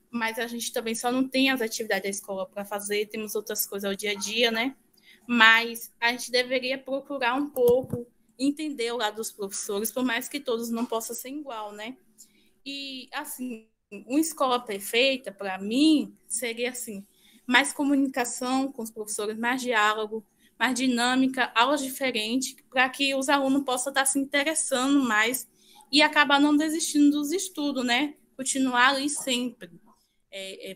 mas a gente também só não tem as atividades da escola para fazer, temos outras coisas ao dia a dia, né? Mas a gente deveria procurar um pouco entender o lado dos professores, por mais que todos não possam ser igual, né? E, assim, uma escola perfeita, para mim, seria, assim, mais comunicação com os professores, mais diálogo, mais dinâmica, aulas diferentes, para que os alunos possam estar se interessando mais e acabar não desistindo dos estudos, né? Continuar ali sempre.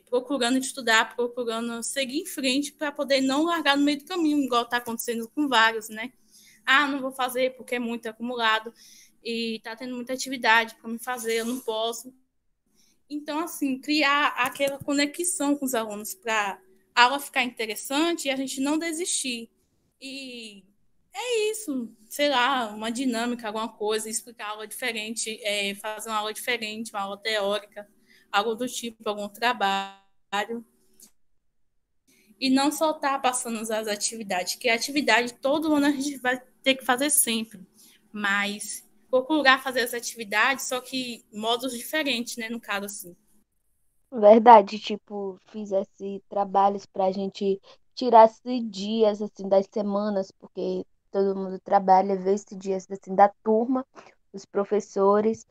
Procurando estudar, procurando seguir em frente para poder não largar no meio do caminho, igual está acontecendo com vários, né? Não vou fazer porque é muito acumulado e está tendo muita atividade para me fazer, eu não posso. Então, assim, criar aquela conexão com os alunos para a aula ficar interessante e a gente não desistir. E é isso, sei lá, uma dinâmica, alguma coisa, explicar aula diferente, fazer uma aula diferente, uma aula teórica, algo do tipo, algum trabalho. E não só estar passando as atividades, que a atividade todo ano a gente vai ter que fazer sempre, mas procurar fazer as atividades, só que modos diferentes, né, no caso assim. Verdade, tipo, fizesse trabalhos pra gente tirasse dias, assim, das semanas, porque todo mundo trabalha, vê esse dias, assim, da turma, os professores,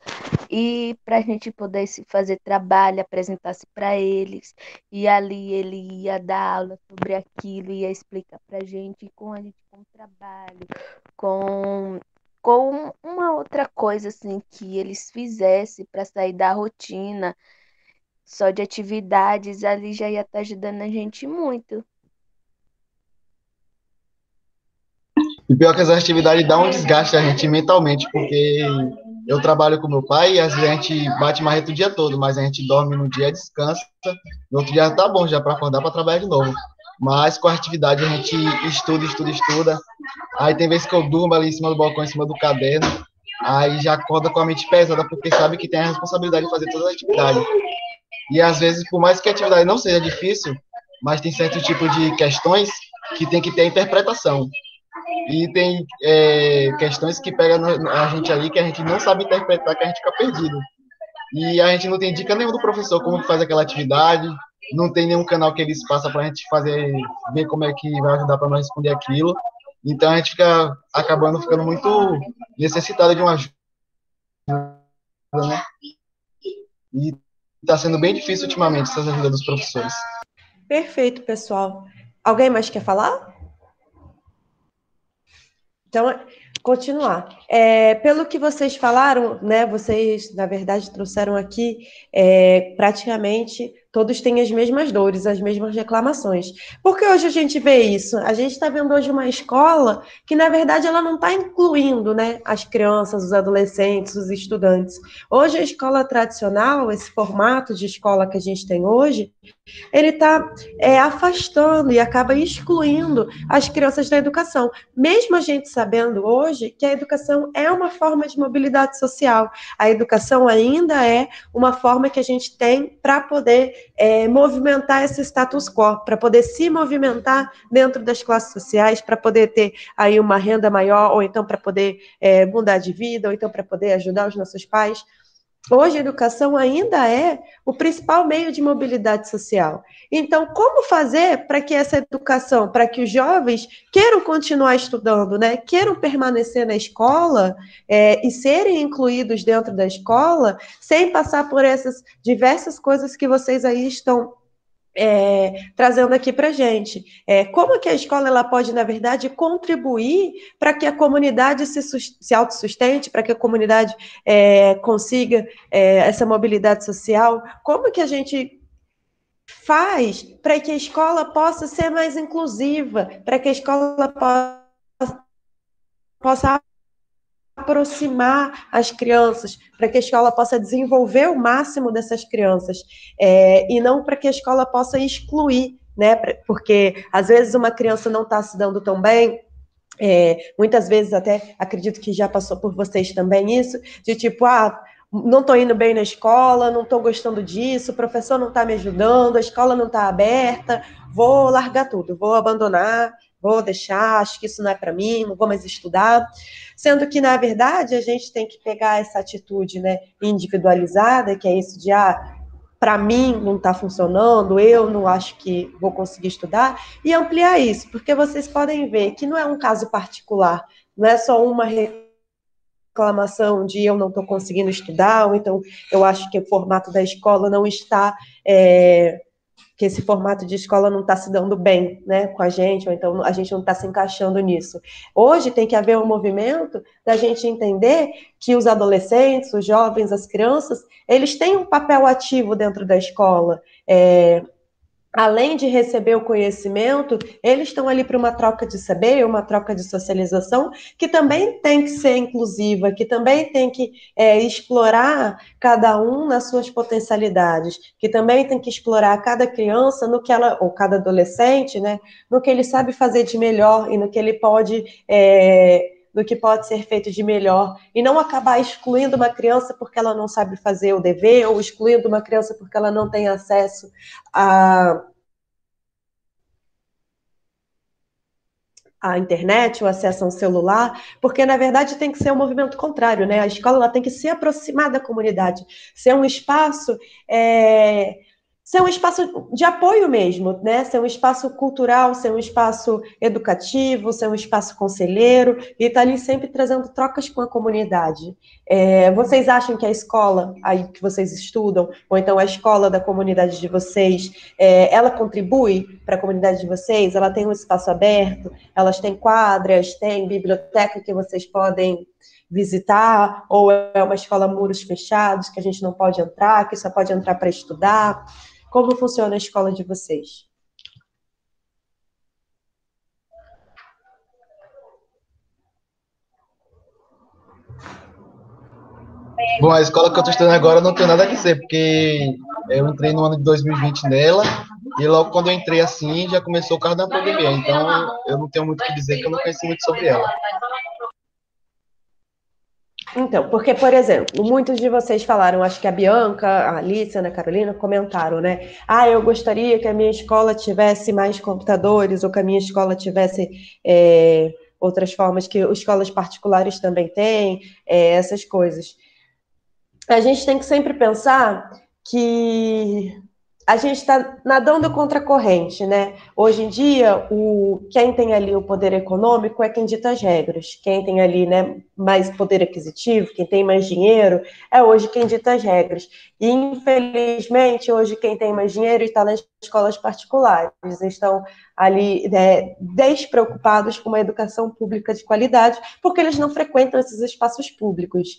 e pra gente poder se fazer trabalho, apresentasse para eles, e ali ele ia dar aula sobre aquilo, ia explicar pra gente, e com a gente com trabalho, com uma outra coisa, assim, que eles fizessem para sair da rotina, só de atividades, ali já ia estar ajudando a gente muito. E pior que as atividades dão um desgaste a gente mentalmente, porque eu trabalho com meu pai e às vezes a gente bate marreta o dia todo, mas a gente dorme no dia, descansa, no outro dia tá bom já para acordar para trabalhar de novo. Mas com a atividade a gente estuda. Aí tem vezes que eu durmo ali em cima do balcão, em cima do caderno, aí já acorda com a mente pesada, porque sabe que tem a responsabilidade de fazer toda a atividade. E às vezes, por mais que a atividade não seja difícil, mas tem certo tipo de questões que tem que ter interpretação. E tem questões que pegam a gente ali que a gente não sabe interpretar, que a gente fica perdido. E a gente não tem dica nenhuma do professor como que faz aquela atividade, não tem nenhum canal que eles passam para a gente fazer, ver como é que vai ajudar para nós responder aquilo. Então a gente fica acabando ficando muito necessitado de uma ajuda, né? E está sendo bem difícil ultimamente essas ajudas dos professores. Perfeito, pessoal. Alguém mais quer falar? Então, continuar. Pelo que vocês falaram, né, vocês, na verdade, trouxeram aqui, praticamente todos têm as mesmas dores, as mesmas reclamações. Porque hoje a gente vê isso? A gente está vendo hoje uma escola que, na verdade, ela não está incluindo, né, as crianças, os adolescentes, os estudantes. Hoje, a escola tradicional, esse formato de escola que a gente tem hoje, ele está afastando e acaba excluindo as crianças da educação. Mesmo a gente sabendo hoje que a educação é uma forma de mobilidade social, a educação ainda é uma forma que a gente tem para poder movimentar esse status quo, para poder se movimentar dentro das classes sociais, para poder ter aí uma renda maior, ou então para poder mudar de vida, ou então para poder ajudar os nossos pais. Hoje, a educação ainda é o principal meio de mobilidade social. Então, como fazer para que essa educação, para que os jovens queiram continuar estudando, né? Queiram permanecer na escola e serem incluídos dentro da escola, sem passar por essas diversas coisas que vocês aí estão trazendo aqui para a gente. Como que a escola ela pode, na verdade, contribuir para que a comunidade se autossustente, para que a comunidade consiga essa mobilidade social? Como que a gente faz para que a escola possa ser mais inclusiva, para que a escola possa aproximar as crianças, para que a escola possa desenvolver o máximo dessas crianças, e não para que a escola possa excluir, né? Porque às vezes uma criança não está se dando tão bem, muitas vezes até acredito que já passou por vocês também isso, de tipo, não estou indo bem na escola, não estou gostando disso, o professor não está me ajudando, a escola não está aberta, vou largar tudo, vou abandonar, vou deixar, acho que isso não é para mim, não vou mais estudar. Sendo que, na verdade, a gente tem que pegar essa atitude, né, individualizada, que é isso de, para mim não está funcionando, eu não acho que vou conseguir estudar, e ampliar isso, porque vocês podem ver que não é um caso particular, não é só uma reclamação de eu não estou conseguindo estudar, ou então eu acho que o formato da escola não está... que esse formato de escola não está se dando bem, né, com a gente, ou então a gente não está se encaixando nisso. Hoje tem que haver um movimento da gente entender que os adolescentes, os jovens, as crianças, eles têm um papel ativo dentro da escola. Além de receber o conhecimento, eles estão ali para uma troca de saber, uma troca de socialização, que também tem que ser inclusiva, que também tem que explorar cada um nas suas potencialidades, que também tem que explorar cada criança no que ela, ou cada adolescente, né, no que ele sabe fazer de melhor e no que ele pode... do que pode ser feito de melhor, e não acabar excluindo uma criança porque ela não sabe fazer o dever, ou excluindo uma criança porque ela não tem acesso à internet, ou acesso a um celular, porque, na verdade, tem que ser um movimento contrário, né? A escola ela tem que se aproximar da comunidade, ser um espaço... ser um espaço de apoio mesmo, né? Ser um espaço cultural, ser um espaço educativo, ser um espaço conselheiro, e estar ali sempre trazendo trocas com a comunidade. Vocês acham que a escola aí que vocês estudam, ou então a escola da comunidade de vocês, ela contribui para a comunidade de vocês? Ela tem um espaço aberto? Elas têm quadras, tem biblioteca que vocês podem visitar? Ou é uma escola muros fechados, que a gente não pode entrar, que só pode entrar para estudar? Como funciona a escola de vocês? Bom, a escola que eu estou estudando agora não tenho nada a dizer, porque eu entrei no ano de 2020 nela, e logo quando eu entrei assim, já começou o caso da pandemia, então eu não tenho muito o que dizer, que eu não conheci muito sobre ela. Então, porque, por exemplo, muitos de vocês falaram, acho que a Bianca, a Alice, a Ana Carolina comentaram, né? Ah, eu gostaria que a minha escola tivesse mais computadores, ou que a minha escola tivesse outras formas que escolas particulares também têm, essas coisas. A gente tem que sempre pensar que a gente está nadando contra a corrente, né? Hoje em dia, quem tem ali o poder econômico é quem dita as regras. Quem tem ali, né, mais poder aquisitivo, quem tem mais dinheiro, é hoje quem dita as regras. E, infelizmente, hoje quem tem mais dinheiro está nas escolas particulares. Estão ali, né, despreocupados com uma educação pública de qualidade, porque eles não frequentam esses espaços públicos.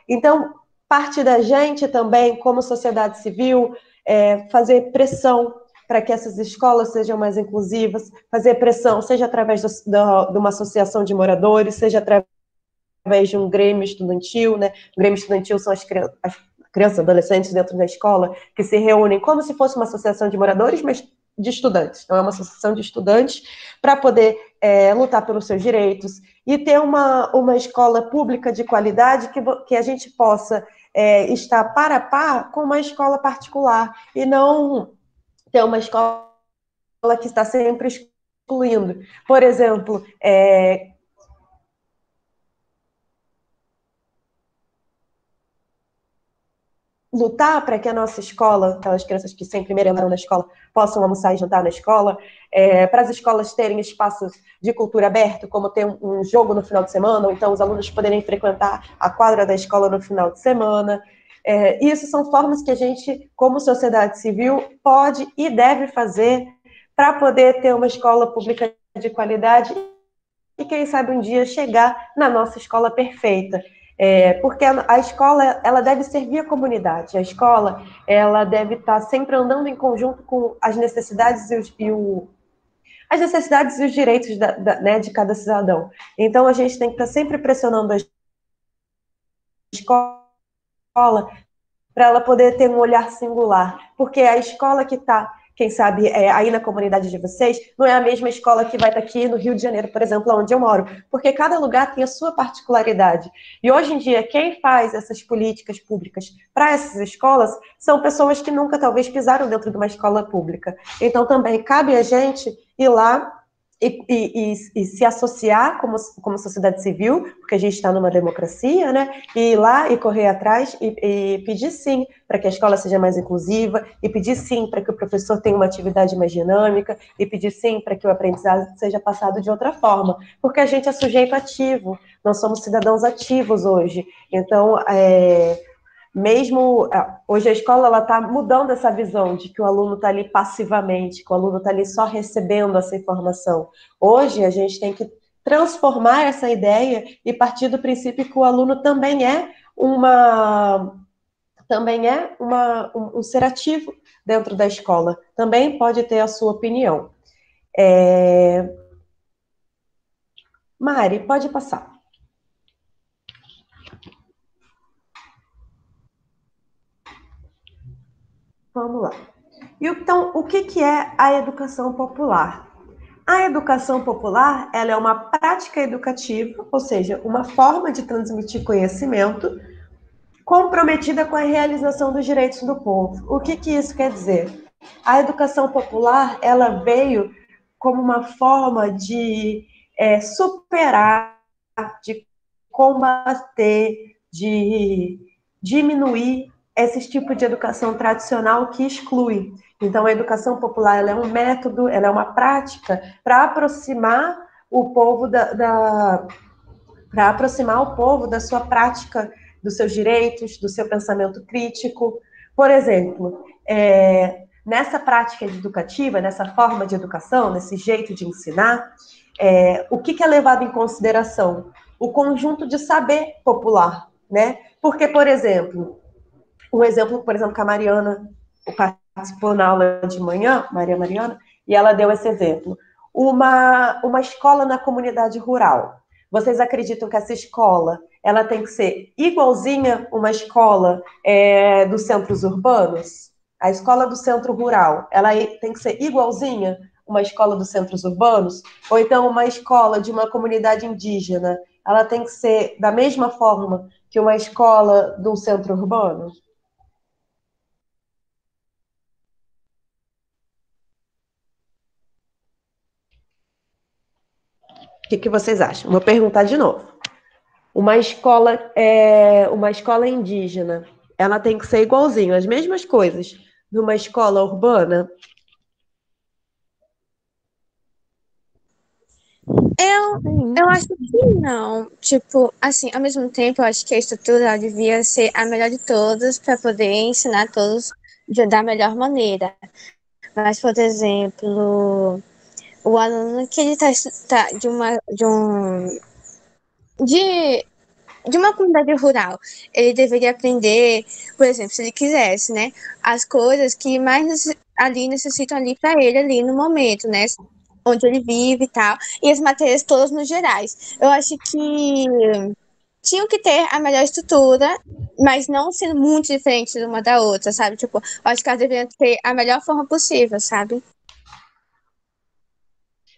Então, parte da gente também, como sociedade civil, fazer pressão para que essas escolas sejam mais inclusivas, fazer pressão, seja através de uma associação de moradores, seja através de um grêmio estudantil, né? O grêmio estudantil são as crianças, adolescentes dentro da escola, que se reúnem como se fosse uma associação de moradores, mas de estudantes. Então, é uma associação de estudantes para poder lutar pelos seus direitos e ter uma escola pública de qualidade que a gente possa estar par a par com uma escola particular e não ter uma escola que está sempre excluindo. Por exemplo, lutar para que a nossa escola, aquelas crianças que sempre merendaram na escola, possam almoçar e jantar na escola, para as escolas terem espaços de cultura aberto, como ter um jogo no final de semana, ou então os alunos poderem frequentar a quadra da escola no final de semana. Isso são formas que a gente, como sociedade civil, pode e deve fazer para poder ter uma escola pública de qualidade e, quem sabe, um dia chegar na nossa escola perfeita. Porque a escola, ela deve servir a comunidade. A escola, ela deve estar sempre andando em conjunto com as necessidades as necessidades e os direitos né, de cada cidadão. Então, a gente tem que estar sempre pressionando a escola para ela poder ter um olhar singular. Porque a escola que está, quem sabe, aí na comunidade de vocês, não é a mesma escola que vai estar aqui no Rio de Janeiro, por exemplo, onde eu moro, porque cada lugar tem a sua particularidade. E hoje em dia, quem faz essas políticas públicas para essas escolas são pessoas que nunca, talvez, pisaram dentro de uma escola pública. Então, também cabe a gente ir lá e se associar como sociedade civil, porque a gente está numa democracia, né? E ir lá e correr atrás e pedir sim para que a escola seja mais inclusiva, e pedir sim para que o professor tenha uma atividade mais dinâmica, e pedir sim para que o aprendizado seja passado de outra forma, porque a gente é sujeito ativo, nós somos cidadãos ativos hoje. Então, mesmo hoje a escola está mudando essa visão de que o aluno está ali passivamente, que o aluno está ali só recebendo essa informação. Hoje a gente tem que transformar essa ideia e partir do princípio que o aluno também é um ser ativo dentro da escola, também pode ter a sua opinião. Mari, pode passar. Vamos lá. Então, o que é a educação popular? A educação popular, ela é uma prática educativa, ou seja, uma forma de transmitir conhecimento comprometida com a realização dos direitos do povo. O que isso quer dizer? A educação popular, ela veio como uma forma de superar, de combater, de diminuir esse tipo de educação tradicional que exclui. Então, a educação popular, ela é um método, ela é uma prática para aproximar o povo da sua prática, dos seus direitos, do seu pensamento crítico. Por exemplo, nessa prática educativa, nessa forma de educação, nesse jeito de ensinar, o que é levado em consideração? O conjunto de saber popular, né? Porque, por exemplo, que a Mariana participou na aula de manhã, Maria Mariana, e ela deu esse exemplo. Uma escola na comunidade rural. Vocês acreditam que essa escola, ela tem que ser igualzinha uma escola dos centros urbanos? A escola do centro rural, ela tem que ser igualzinha uma escola dos centros urbanos? Ou então uma escola de uma comunidade indígena, ela tem que ser da mesma forma que uma escola de um centro urbano? O que vocês acham? Vou perguntar de novo. Uma escola indígena, ela tem que ser igualzinho, as mesmas coisas, numa escola urbana? Eu acho que não. Tipo, assim, ao mesmo tempo, eu acho que a estrutura devia ser a melhor de todas para poder ensinar todos da melhor maneira. Mas, por exemplo, o aluno que ele tá de, de uma comunidade rural, ele deveria aprender, por exemplo, se ele quisesse, né, as coisas que mais ali necessitam ali para ele ali no momento, né, onde ele vive e tal, e as matérias todas no gerais. Eu acho que tinham que ter a melhor estrutura, mas não sendo muito diferente uma da outra, sabe? Tipo, eu acho que elas deveriam ter a melhor forma possível, sabe?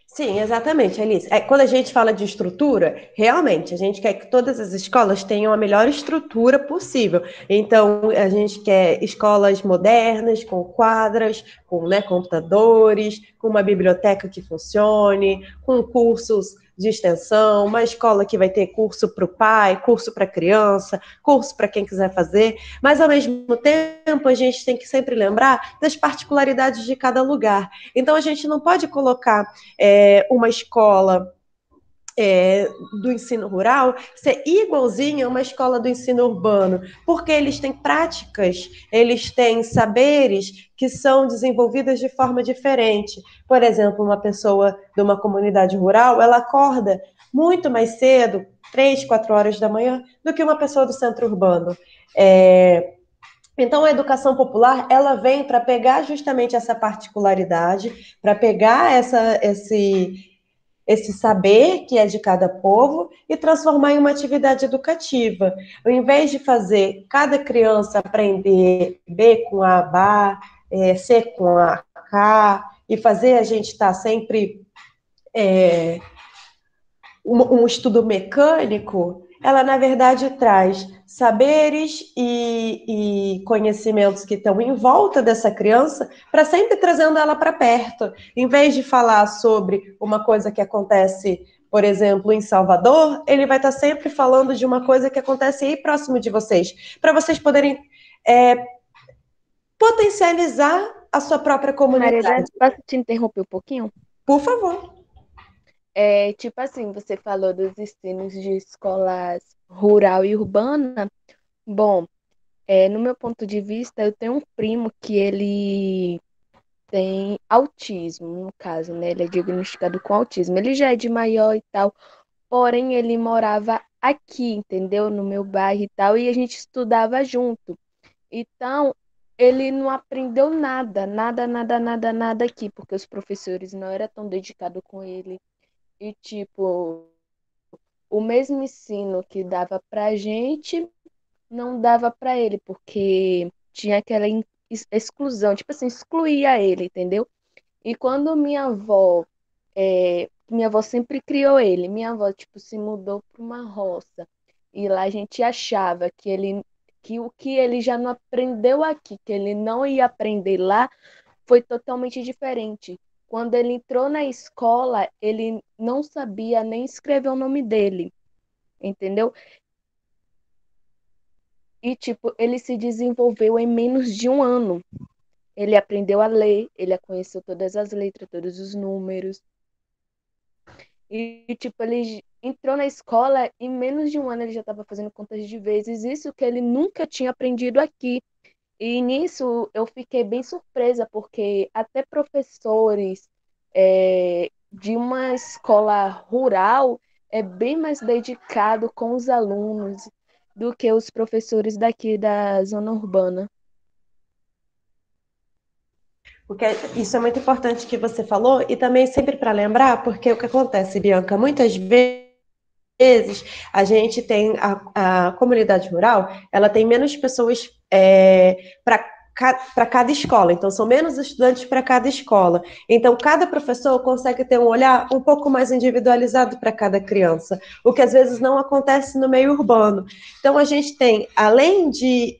Sim, exatamente, Alice. Quando a gente fala de estrutura, realmente, a gente quer que todas as escolas tenham a melhor estrutura possível. Então, a gente quer escolas modernas, com quadras, com, né, computadores, com uma biblioteca que funcione, com cursos de extensão, uma escola que vai ter curso para o pai, curso para a criança, curso para quem quiser fazer, mas, ao mesmo tempo, a gente tem que sempre lembrar das particularidades de cada lugar. Então, a gente não pode colocar uma escola do ensino rural ser igualzinha a uma escola do ensino urbano, porque eles têm práticas, eles têm saberes que são desenvolvidos de forma diferente. Por exemplo, uma pessoa de uma comunidade rural, ela acorda muito mais cedo, 3, 4 horas da manhã, do que uma pessoa do centro urbano. Então, a educação popular, ela vem para pegar justamente essa particularidade, para pegar esse saber que é de cada povo e transformar em uma atividade educativa. Ao invés de fazer cada criança aprender B com A, Bá, C com A, K, e fazer a gente estar sempre um estudo mecânico, ela, na verdade, traz saberes e conhecimentos que estão em volta dessa criança para sempre trazendo ela para perto. Em vez de falar sobre uma coisa que acontece, por exemplo, em Salvador, ele vai estar sempre falando de uma coisa que acontece aí próximo de vocês, para vocês poderem potencializar a sua própria comunidade. Maria, posso te interromper um pouquinho? Por favor. Tipo assim, você falou dos ensinos de escolas rural e urbana. Bom, no meu ponto de vista, eu tenho um primo que ele tem autismo, no caso, né? Ele é diagnosticado com autismo. Ele já é de maior e tal, porém ele morava aqui, entendeu? No meu bairro e tal, e a gente estudava junto. Então, ele não aprendeu nada, nada aqui, porque os professores não eram tão dedicados com ele. E, tipo, o mesmo ensino que dava pra gente, não dava pra ele, porque tinha aquela exclusão, tipo assim, excluía ele, entendeu? E quando minha avó sempre criou ele, minha avó, tipo, se mudou para uma roça, e lá a gente achava que o que ele já não aprendeu aqui, que ele não ia aprender lá, foi totalmente diferente. Quando ele entrou na escola, ele não sabia nem escrever o nome dele, entendeu? E, tipo, ele se desenvolveu em menos de um ano. Ele aprendeu a ler, ele conheceu todas as letras, todos os números. E, tipo, ele entrou na escola, em menos de um ano ele já estava fazendo contas de vezes, isso que ele nunca tinha aprendido aqui. E nisso eu fiquei bem surpresa, porque até professores de uma escola rural é bem mais dedicado com os alunos do que os professores daqui da zona urbana. Porque isso é muito importante que você falou, e também sempre para lembrar, porque o que acontece, Bianca, muitas vezes vezes a gente tem a comunidade rural, ela tem menos pessoas para cada escola, então são menos estudantes para cada escola. Então, cada professor consegue ter um olhar um pouco mais individualizado para cada criança, o que às vezes não acontece no meio urbano. Então, a gente tem, além de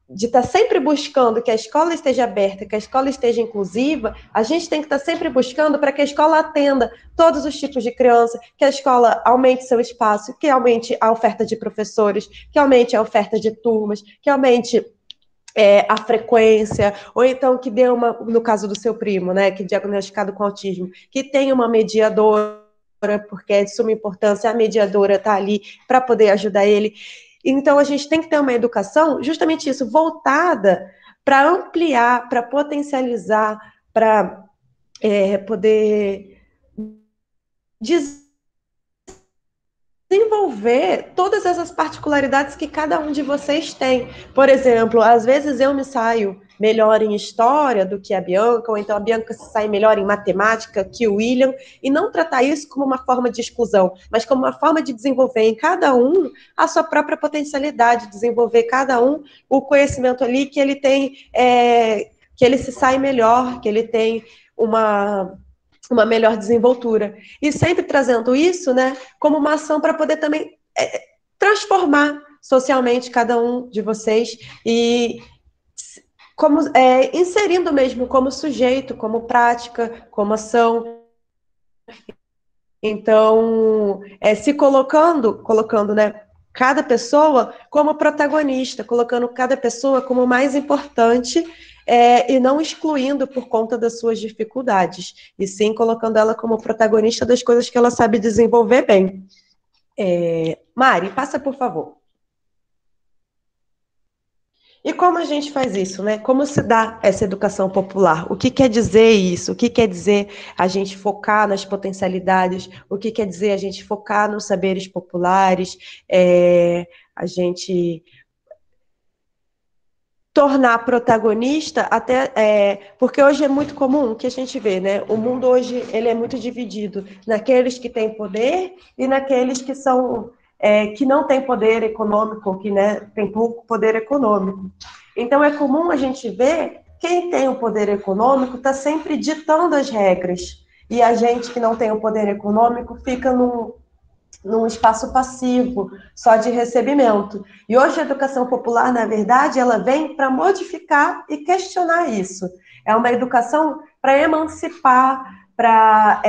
estar sempre buscando que a escola esteja aberta, que a escola esteja inclusiva, a gente tem que estar sempre buscando para que a escola atenda todos os tipos de criança, que a escola aumente seu espaço, que aumente a oferta de professores, que aumente a oferta de turmas, que aumente a frequência, ou então que dê uma, no caso do seu primo, né, que é diagnosticado com autismo, que tenha uma mediadora, porque é de suma importância, a mediadora está ali para poder ajudar ele. Então, a gente tem que ter uma educação, justamente isso, voltada para ampliar, para potencializar, para poder desenvolver todas essas particularidades que cada um de vocês tem. Por exemplo, às vezes eu me saio melhor em história do que a Bianca, ou então a Bianca se sai melhor em matemática que o William, e não tratar isso como uma forma de exclusão, mas como uma forma de desenvolver em cada um a sua própria potencialidade, desenvolver cada um o conhecimento ali que ele tem, que ele se sai melhor, que ele tem uma melhor desenvoltura. E sempre trazendo isso, né, como uma ação para poder também transformar socialmente cada um de vocês e como, inserindo mesmo como sujeito, como prática, como ação. Então, se colocando, né, cada pessoa como protagonista, colocando cada pessoa como mais importante, e não excluindo por conta das suas dificuldades, e sim colocando ela como protagonista das coisas que ela sabe desenvolver bem. Mari, passa, por favor. E como a gente faz isso, né? Como se dá essa educação popular? O que quer dizer isso? O que quer dizer a gente focar nas potencialidades? O que quer dizer a gente focar nos saberes populares? A gente tornar protagonista, até porque hoje é muito comum que a gente vê, né? O mundo hoje ele é muito dividido naqueles que têm poder e naqueles que são que não têm poder econômico, que, né, tem pouco poder econômico. Então é comum a gente ver quem tem o poder econômico está sempre ditando as regras, e a gente que não tem o poder econômico fica num espaço passivo, só de recebimento. E hoje a educação popular, na verdade, ela vem para modificar e questionar isso. É uma educação para emancipar, para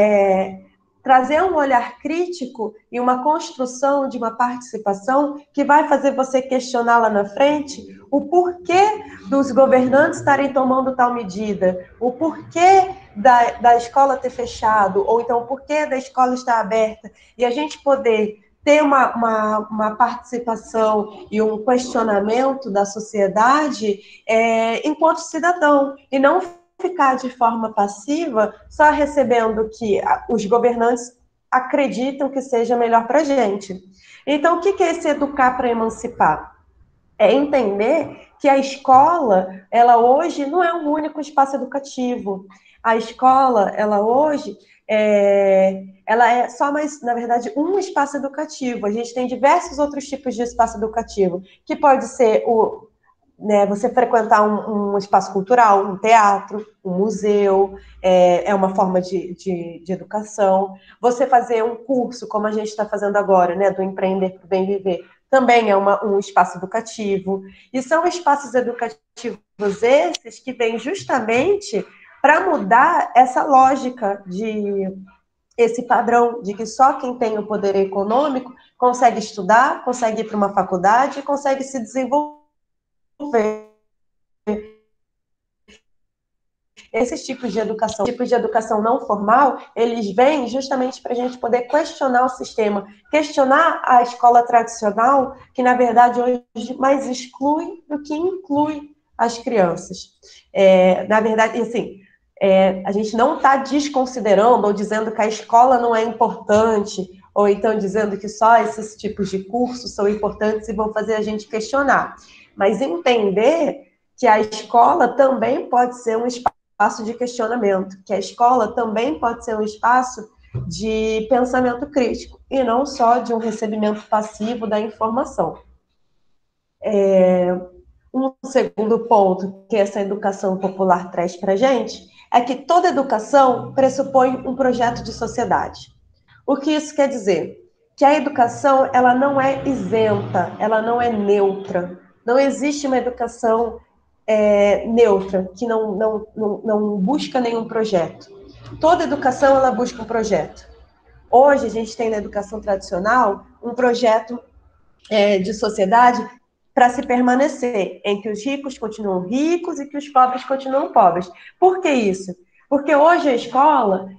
trazer um olhar crítico e uma construção de uma participação que vai fazer você questionar lá na frente o porquê dos governantes estarem tomando tal medida, o porquê da escola ter fechado, ou então o porquê da escola estar aberta, e a gente poder ter uma participação e um questionamento da sociedade enquanto cidadão, e não ficar de forma passiva, só recebendo que os governantes acreditam que seja melhor para a gente. Então, o que é esse educar para emancipar? É entender que a escola, ela hoje não é um único espaço educativo. A escola, ela hoje, ela é só mais, na verdade, um espaço educativo. A gente tem diversos outros tipos de espaço educativo, que pode ser você frequentar um espaço cultural, um teatro, um museu, é uma forma de educação. Você fazer um curso, como a gente está fazendo agora, né, do Empreender para o Bem Viver, também é um espaço educativo. E são espaços educativos esses que vêm justamente para mudar essa lógica esse padrão de que só quem tem o poder econômico consegue estudar, consegue ir para uma faculdade e consegue se desenvolver. Esses tipos de educação não formal, eles vêm justamente para a gente poder questionar o sistema, questionar a escola tradicional, que na verdade hoje mais exclui do que inclui as crianças. Na verdade, assim, a gente não está desconsiderando ou dizendo que a escola não é importante, ou então dizendo que só esses tipos de cursos são importantes e vão fazer a gente questionar. Mas entender que a escola também pode ser um espaço de questionamento, que a escola também pode ser um espaço de pensamento crítico e não só de um recebimento passivo da informação. Um segundo ponto que essa educação popular traz para a gente é que toda educação pressupõe um projeto de sociedade. O que isso quer dizer? Que a educação ela não é isenta, ela não é neutra. Não existe uma educação neutra, que não busca nenhum projeto. Toda educação ela busca um projeto. Hoje a gente tem na educação tradicional um projeto de sociedade para se permanecer, em que os ricos continuam ricos e que os pobres continuam pobres. Por que isso? Porque hoje a escola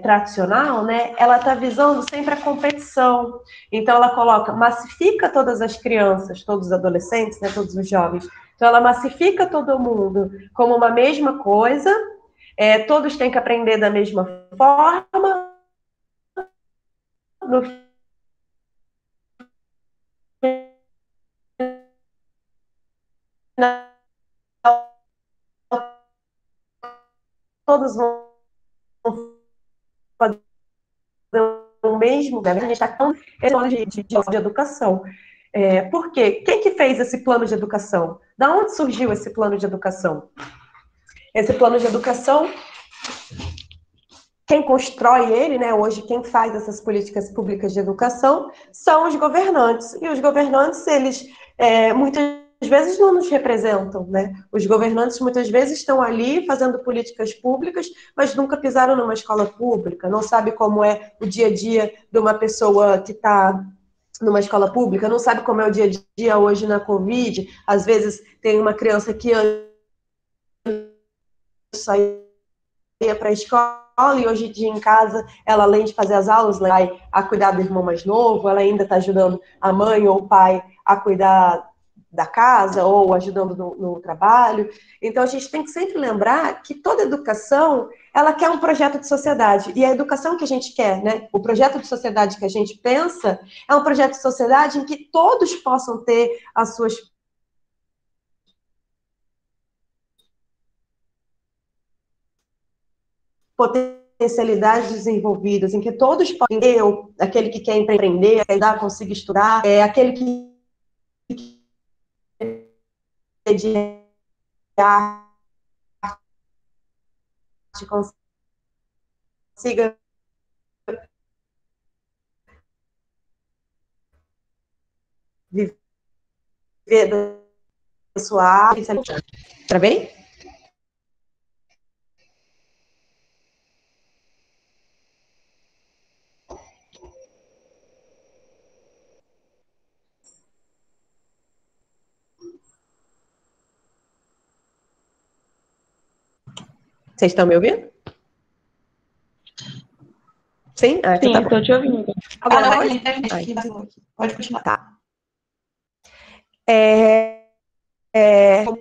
tradicional, né, ela está visando sempre a competição. Então ela massifica todas as crianças, todos os adolescentes, né, todos os jovens. Então ela massifica todo mundo como uma mesma coisa, todos têm que aprender da mesma forma. No final, todos vão fazer o mesmo, né? A gente está com esse plano de educação. Por quê? Quem que fez esse plano de educação? Da onde surgiu esse plano de educação? Esse plano de educação, quem constrói ele, né, hoje quem faz essas políticas públicas de educação são os governantes. E os governantes, eles muitas vezes não nos representam, né? Os governantes muitas vezes estão ali fazendo políticas públicas, mas nunca pisaram numa escola pública, não sabe como é o dia a dia de uma pessoa que está numa escola pública, não sabe como é o dia a dia hoje na Covid. Às vezes tem uma criança que saía para a escola e hoje em dia em casa, ela além de fazer as aulas, ela vai a cuidar do irmão mais novo, ela ainda está ajudando a mãe ou o pai a cuidar da casa ou ajudando no trabalho. Então a gente tem que sempre lembrar que toda educação, ela quer um projeto de sociedade. E a educação que a gente quer, né? O projeto de sociedade que a gente pensa é um projeto de sociedade em que todos possam ter as suas potencialidades desenvolvidas, em que todos podem ter, aquele que quer empreender, quer consiga estudar, aquele que de arte consiga viver da sua arte. Travei? Vocês estão me ouvindo? Sim? Ah, então Sim, tá estou te ouvindo. Pode continuar. Tá.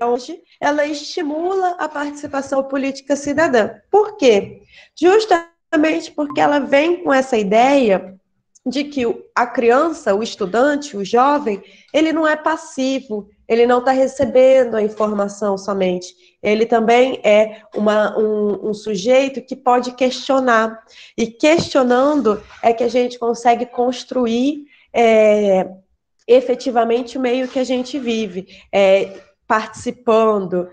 Hoje, ela estimula a participação política cidadã. Por quê? Justamente porque ela vem com essa ideia de que a criança, o estudante, o jovem, ele não é passivo, ele não está recebendo a informação somente. Ele também é um sujeito que pode questionar. E questionando é que a gente consegue construir efetivamente o meio que a gente vive, participando,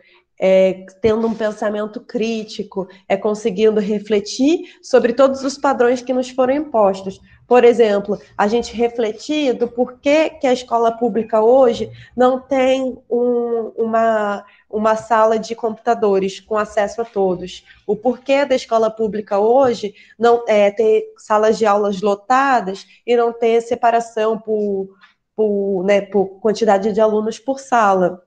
tendo um pensamento crítico, conseguindo refletir sobre todos os padrões que nos foram impostos. Por exemplo, a gente refletir do porquê que a escola pública hoje não tem uma sala de computadores com acesso a todos. O porquê da escola pública hoje não ter salas de aulas lotadas e não ter separação por quantidade de alunos por sala.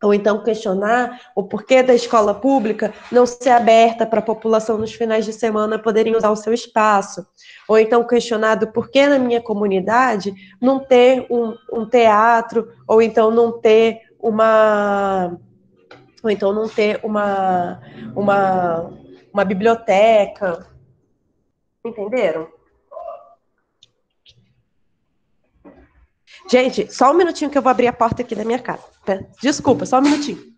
Ou então questionar o porquê da escola pública não ser aberta para a população nos finais de semana poderem usar o seu espaço. Ou então questionar do porquê na minha comunidade não ter um teatro, ou então não ter uma biblioteca. Entenderam? Gente, só um minutinho que eu vou abrir a porta aqui da minha casa. Tá? Desculpa, só um minutinho.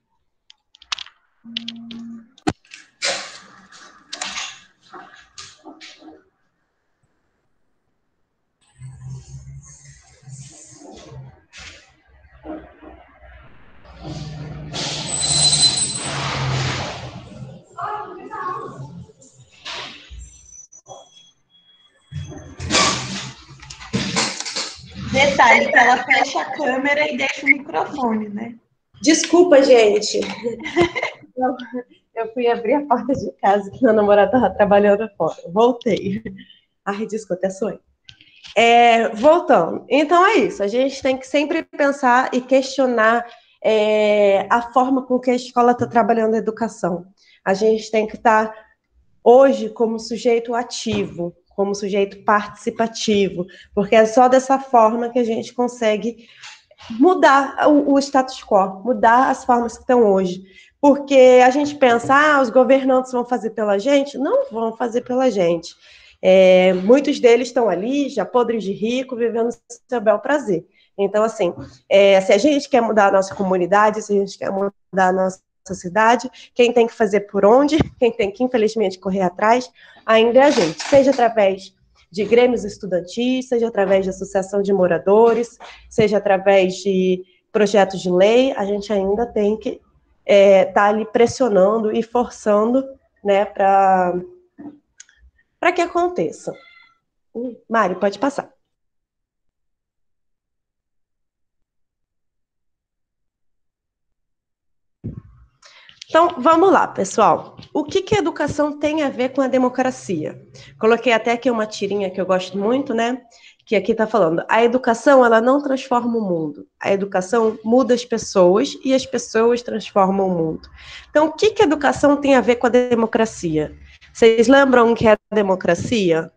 Detalhe que ela fecha a câmera e deixa o microfone, né? Desculpa, gente. Eu fui abrir a porta de casa que meu namorado estava trabalhando fora. Voltei. Ai, desculpa, é sonho. Voltando. Então é isso. A gente tem que sempre pensar e questionar a forma com que a escola está trabalhando a educação. A gente tem que estar hoje como sujeito ativo, como sujeito participativo, porque é só dessa forma que a gente consegue mudar o status quo, mudar as formas que estão hoje. Porque a gente pensa, os governantes vão fazer pela gente? Não vão fazer pela gente. Muitos deles estão ali, já podres de rico, vivendo seu bel prazer. Então, assim, se a gente quer mudar a nossa comunidade, se a gente quer mudar a nossa cidade, quem tem que fazer por onde, quem tem que, infelizmente, correr atrás, ainda é a gente, seja através de grêmios estudantis, seja através de associação de moradores, seja através de projetos de lei, a gente ainda tem que estar ali pressionando e forçando, né, para que aconteça. Mari, pode passar. Então, vamos lá, pessoal. O que a educação tem a ver com a democracia? Coloquei até aqui uma tirinha que eu gosto muito, né? Que aqui está falando, a educação, ela não transforma o mundo. A educação muda as pessoas e as pessoas transformam o mundo. Então, o que a educação tem a ver com a democracia? Vocês lembram o que é a democracia?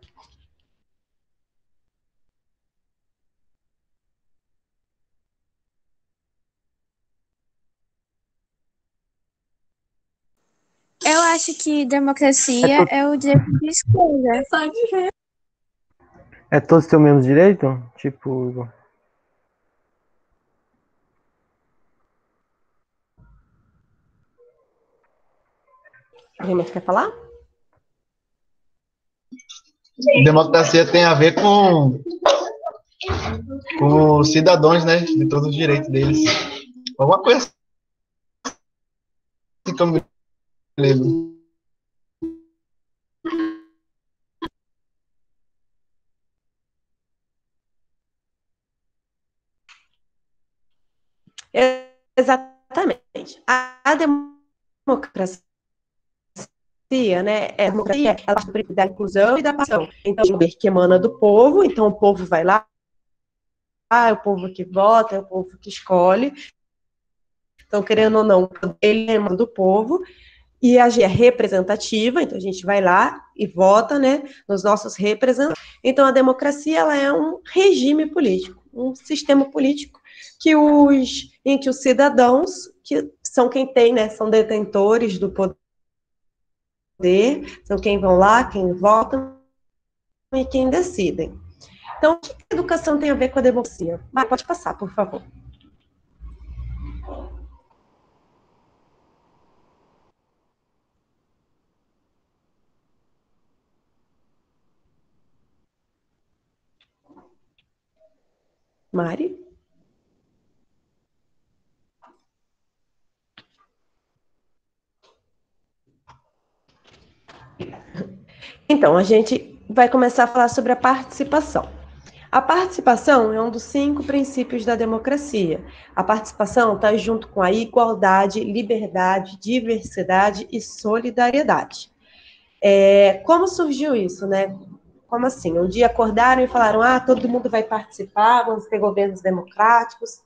Eu acho que democracia é o direito de escolha. É todos ter o mesmo direito? Tipo... Alguém mais quer falar? Democracia tem a ver com os cidadãos, né? De todos os direitos deles. Alguma coisa assim que eu me lembro. Exatamente. A democracia, né, a democracia, ela parte da inclusão e da participação. Então, o poder que emana do povo, então o povo vai lá, é o povo que vota, é o povo que escolhe. Então, querendo ou não, ele emana do povo, e a é representativa, então a gente vai lá e vota, né, nos nossos representantes. Então, a democracia, ela é um regime político, um sistema político em que os cidadãos, que são quem tem, né, são detentores do poder, são quem vão lá, quem votam e quem decidem. Então, o que a educação tem a ver com a democracia? Pode passar, por favor. Mari? Então, a gente vai começar a falar sobre a participação. A participação é um dos 5 princípios da democracia. A participação está junto com a igualdade, liberdade, diversidade e solidariedade. Como surgiu isso, né? Como assim? Um dia acordaram e falaram, todo mundo vai participar, vamos ter governos democráticos.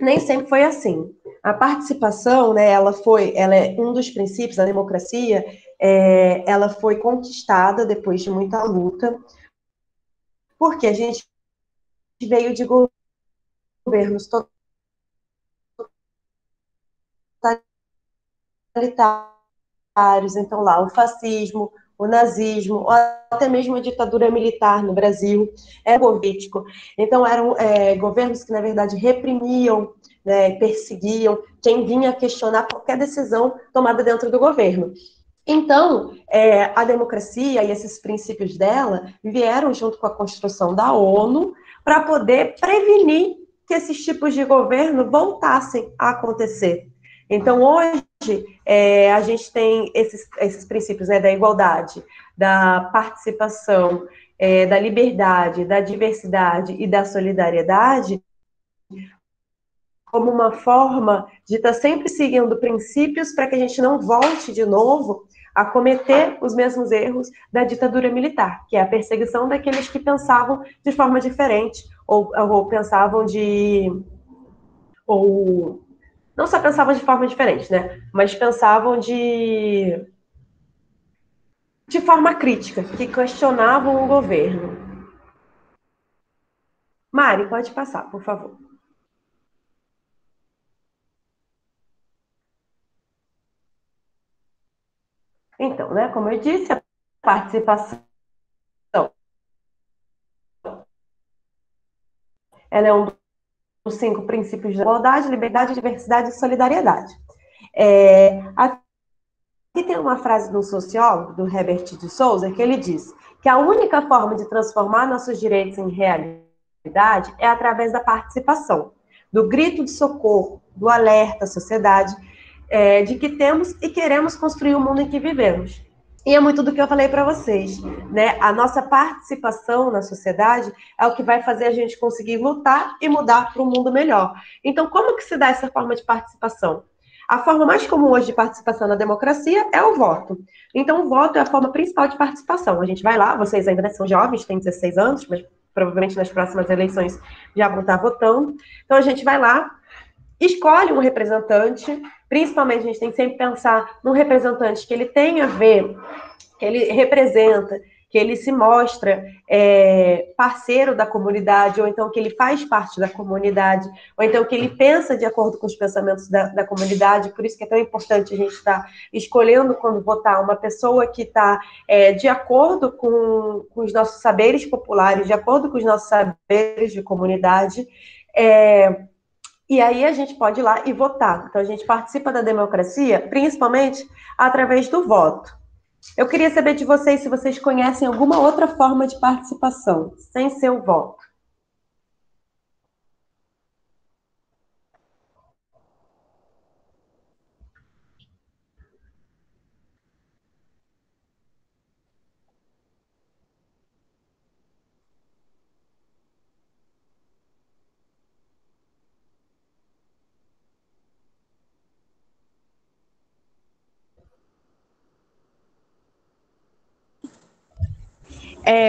Nem sempre foi assim. A participação, né, ela é um dos princípios da democracia, ela foi conquistada depois de muita luta, porque a gente veio de governos totalitários, então lá o fascismo, o nazismo, ou até mesmo a ditadura militar no Brasil, político. Então eram governos que, na verdade, reprimiam, né, perseguiam quem vinha questionar qualquer decisão tomada dentro do governo. Então, a democracia e esses princípios dela vieram junto com a construção da ONU para poder prevenir que esses tipos de governo voltassem a acontecer. Então, hoje, a gente tem esses princípios, né, da igualdade, da participação da liberdade, da diversidade e da solidariedade como uma forma de estar sempre seguindo princípios para que a gente não volte de novo a cometer os mesmos erros da ditadura militar, que é a perseguição daqueles que pensavam de forma diferente, ou pensavam ou não só pensavam de forma diferente, né? Mas pensavam de forma crítica, que questionavam o governo. Mari, pode passar, por favor. Então, né, como eu disse, a participação ela é um dos 5 princípios da igualdade, liberdade, diversidade e solidariedade. Aqui tem uma frase do sociólogo, do Herbert de Souza, que ele diz que a única forma de transformar nossos direitos em realidade é através da participação, do grito de socorro, do alerta à sociedade, de que temos e queremos construir o mundo em que vivemos. E é muito do que eu falei para vocês, né? A nossa participação na sociedade é o que vai fazer a gente conseguir lutar e mudar para um mundo melhor. Então, como que se dá essa forma de participação? A forma mais comum hoje de participação na democracia é o voto. Então, o voto é a forma principal de participação. A gente vai lá, vocês ainda são jovens, têm 16 anos, mas provavelmente nas próximas eleições já vão estar votando. Então, a gente vai lá, escolhe um representante, principalmente a gente tem que sempre pensar num representante que ele tenha a ver, que ele representa, que ele se mostra parceiro da comunidade, ou então que ele faz parte da comunidade, ou então que ele pensa de acordo com os pensamentos da comunidade. Por isso que é tão importante a gente estar escolhendo, quando votar, uma pessoa que está de acordo com os nossos saberes populares, de acordo com os nossos saberes de comunidade, e aí a gente pode ir lá e votar. Então, a gente participa da democracia, principalmente através do voto. Eu queria saber de vocês se vocês conhecem alguma outra forma de participação, sem ser o voto.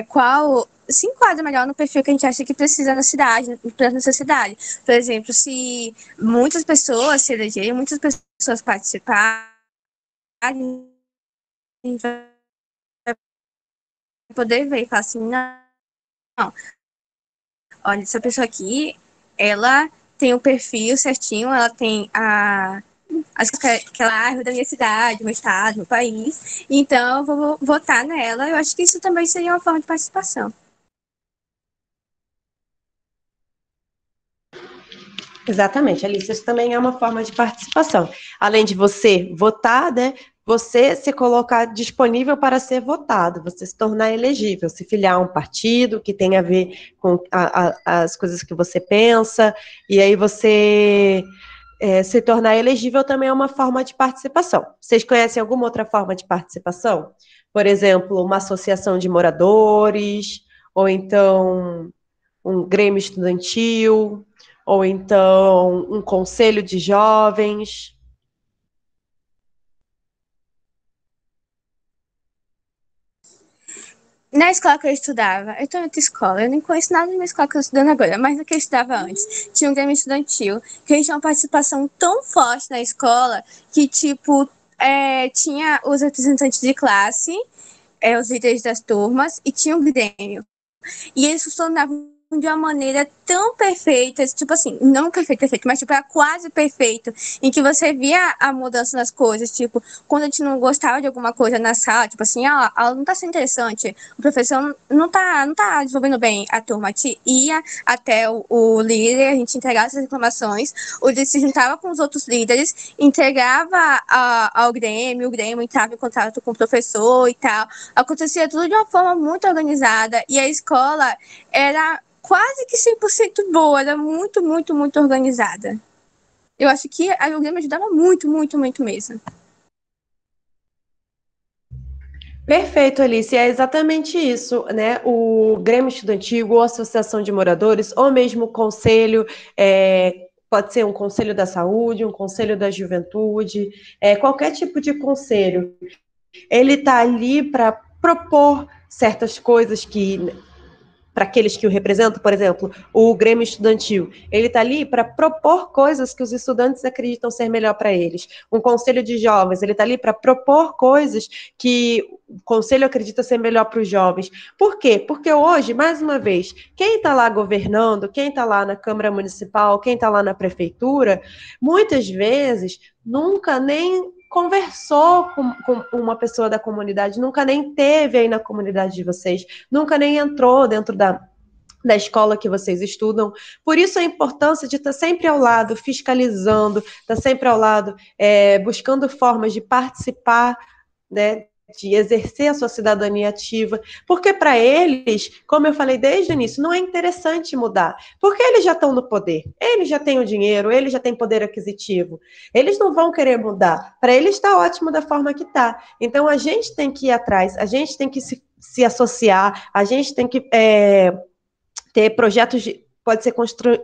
Qual se enquadra melhor no perfil que a gente acha que precisa na cidade, para nossa cidade. Por exemplo, se muitas pessoas se elegerem, muitas pessoas participarem, a gente vai poder ver e falar assim, não, olha, essa pessoa aqui, ela tem o perfil certinho, ela tem acho que ela é da minha cidade, meu estado, meu país, então eu vou votar nela. Eu acho que isso também seria uma forma de participação. Exatamente, Alice, isso também é uma forma de participação. Além de você votar, né, você se colocar disponível para ser votado, você se tornar elegível, se filiar a um partido que tem a ver com as coisas que você pensa, e aí você se tornar elegível também é uma forma de participação. Vocês conhecem alguma outra forma de participação? Por exemplo, uma associação de moradores, ou então um grêmio estudantil, ou então um conselho de jovens. Na escola que eu estudava, eu estou em outra escola, eu nem conheço nada da minha escola que eu estou estudando agora, mas na que eu estudava antes, tinha um grêmio estudantil, que a gente tinha uma participação tão forte na escola, que, tipo, tinha os representantes de classe, os líderes das turmas, e tinha um grêmio. E eles funcionavam de uma maneira tão perfeita, tipo assim, não perfeito, mas tipo, era quase perfeito, em que você via a mudança nas coisas, tipo, quando a gente não gostava de alguma coisa na sala, tipo assim, a aula não tá sendo interessante, o professor não tá desenvolvendo bem a turma, a gente ia até o líder, a gente entregava essas reclamações, o líder se juntava com os outros líderes, entregava ao Grêmio, o Grêmio entrava em contato com o professor e tal, acontecia tudo de uma forma muito organizada, e a escola era quase que 100% boa, era muito, muito, muito organizada. Eu acho que o Grêmio ajudava muito, muito, muito mesmo. Perfeito, Alice, é exatamente isso, né? O Grêmio Estudantil, ou Associação de Moradores, ou mesmo o conselho, pode ser um conselho da saúde, um conselho da juventude, qualquer tipo de conselho. Ele está ali para propor certas coisas que, para aqueles que o representam, por exemplo, o Grêmio Estudantil, ele está ali para propor coisas que os estudantes acreditam ser melhor para eles. Um conselho de jovens, ele está ali para propor coisas que o conselho acredita ser melhor para os jovens. Por quê? Porque hoje, mais uma vez, quem está lá governando, quem está lá na Câmara Municipal, quem está lá na Prefeitura, muitas vezes nunca nem conversou com uma pessoa da comunidade, nunca nem teve aí na comunidade de vocês, nunca nem entrou dentro da escola que vocês estudam. Por isso a importância de estar sempre ao lado, fiscalizando, estar sempre ao lado, buscando formas de participar, né, de exercer a sua cidadania ativa, porque para eles, como eu falei desde o início, não é interessante mudar, porque eles já estão no poder, eles já têm o dinheiro, eles já têm poder aquisitivo, eles não vão querer mudar, para eles está ótimo da forma que está. Então a gente tem que ir atrás, a gente tem que se associar, a gente tem que ter projetos pode ser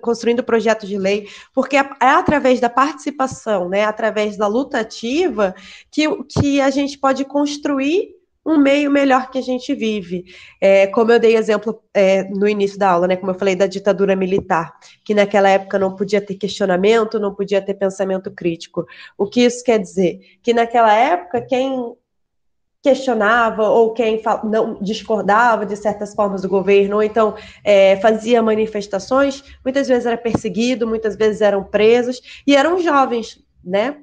construindo projetos de lei, porque é através da participação, né, através da luta ativa, que a gente pode construir um meio melhor que a gente vive. Como eu dei exemplo no início da aula, né, como eu falei da ditadura militar, que naquela época não podia ter questionamento, não podia ter pensamento crítico. O que isso quer dizer? Que naquela época, quem questionava ou quem não discordava de certas formas do governo, ou então fazia manifestações, muitas vezes era perseguido, muitas vezes eram presos, e eram jovens, né,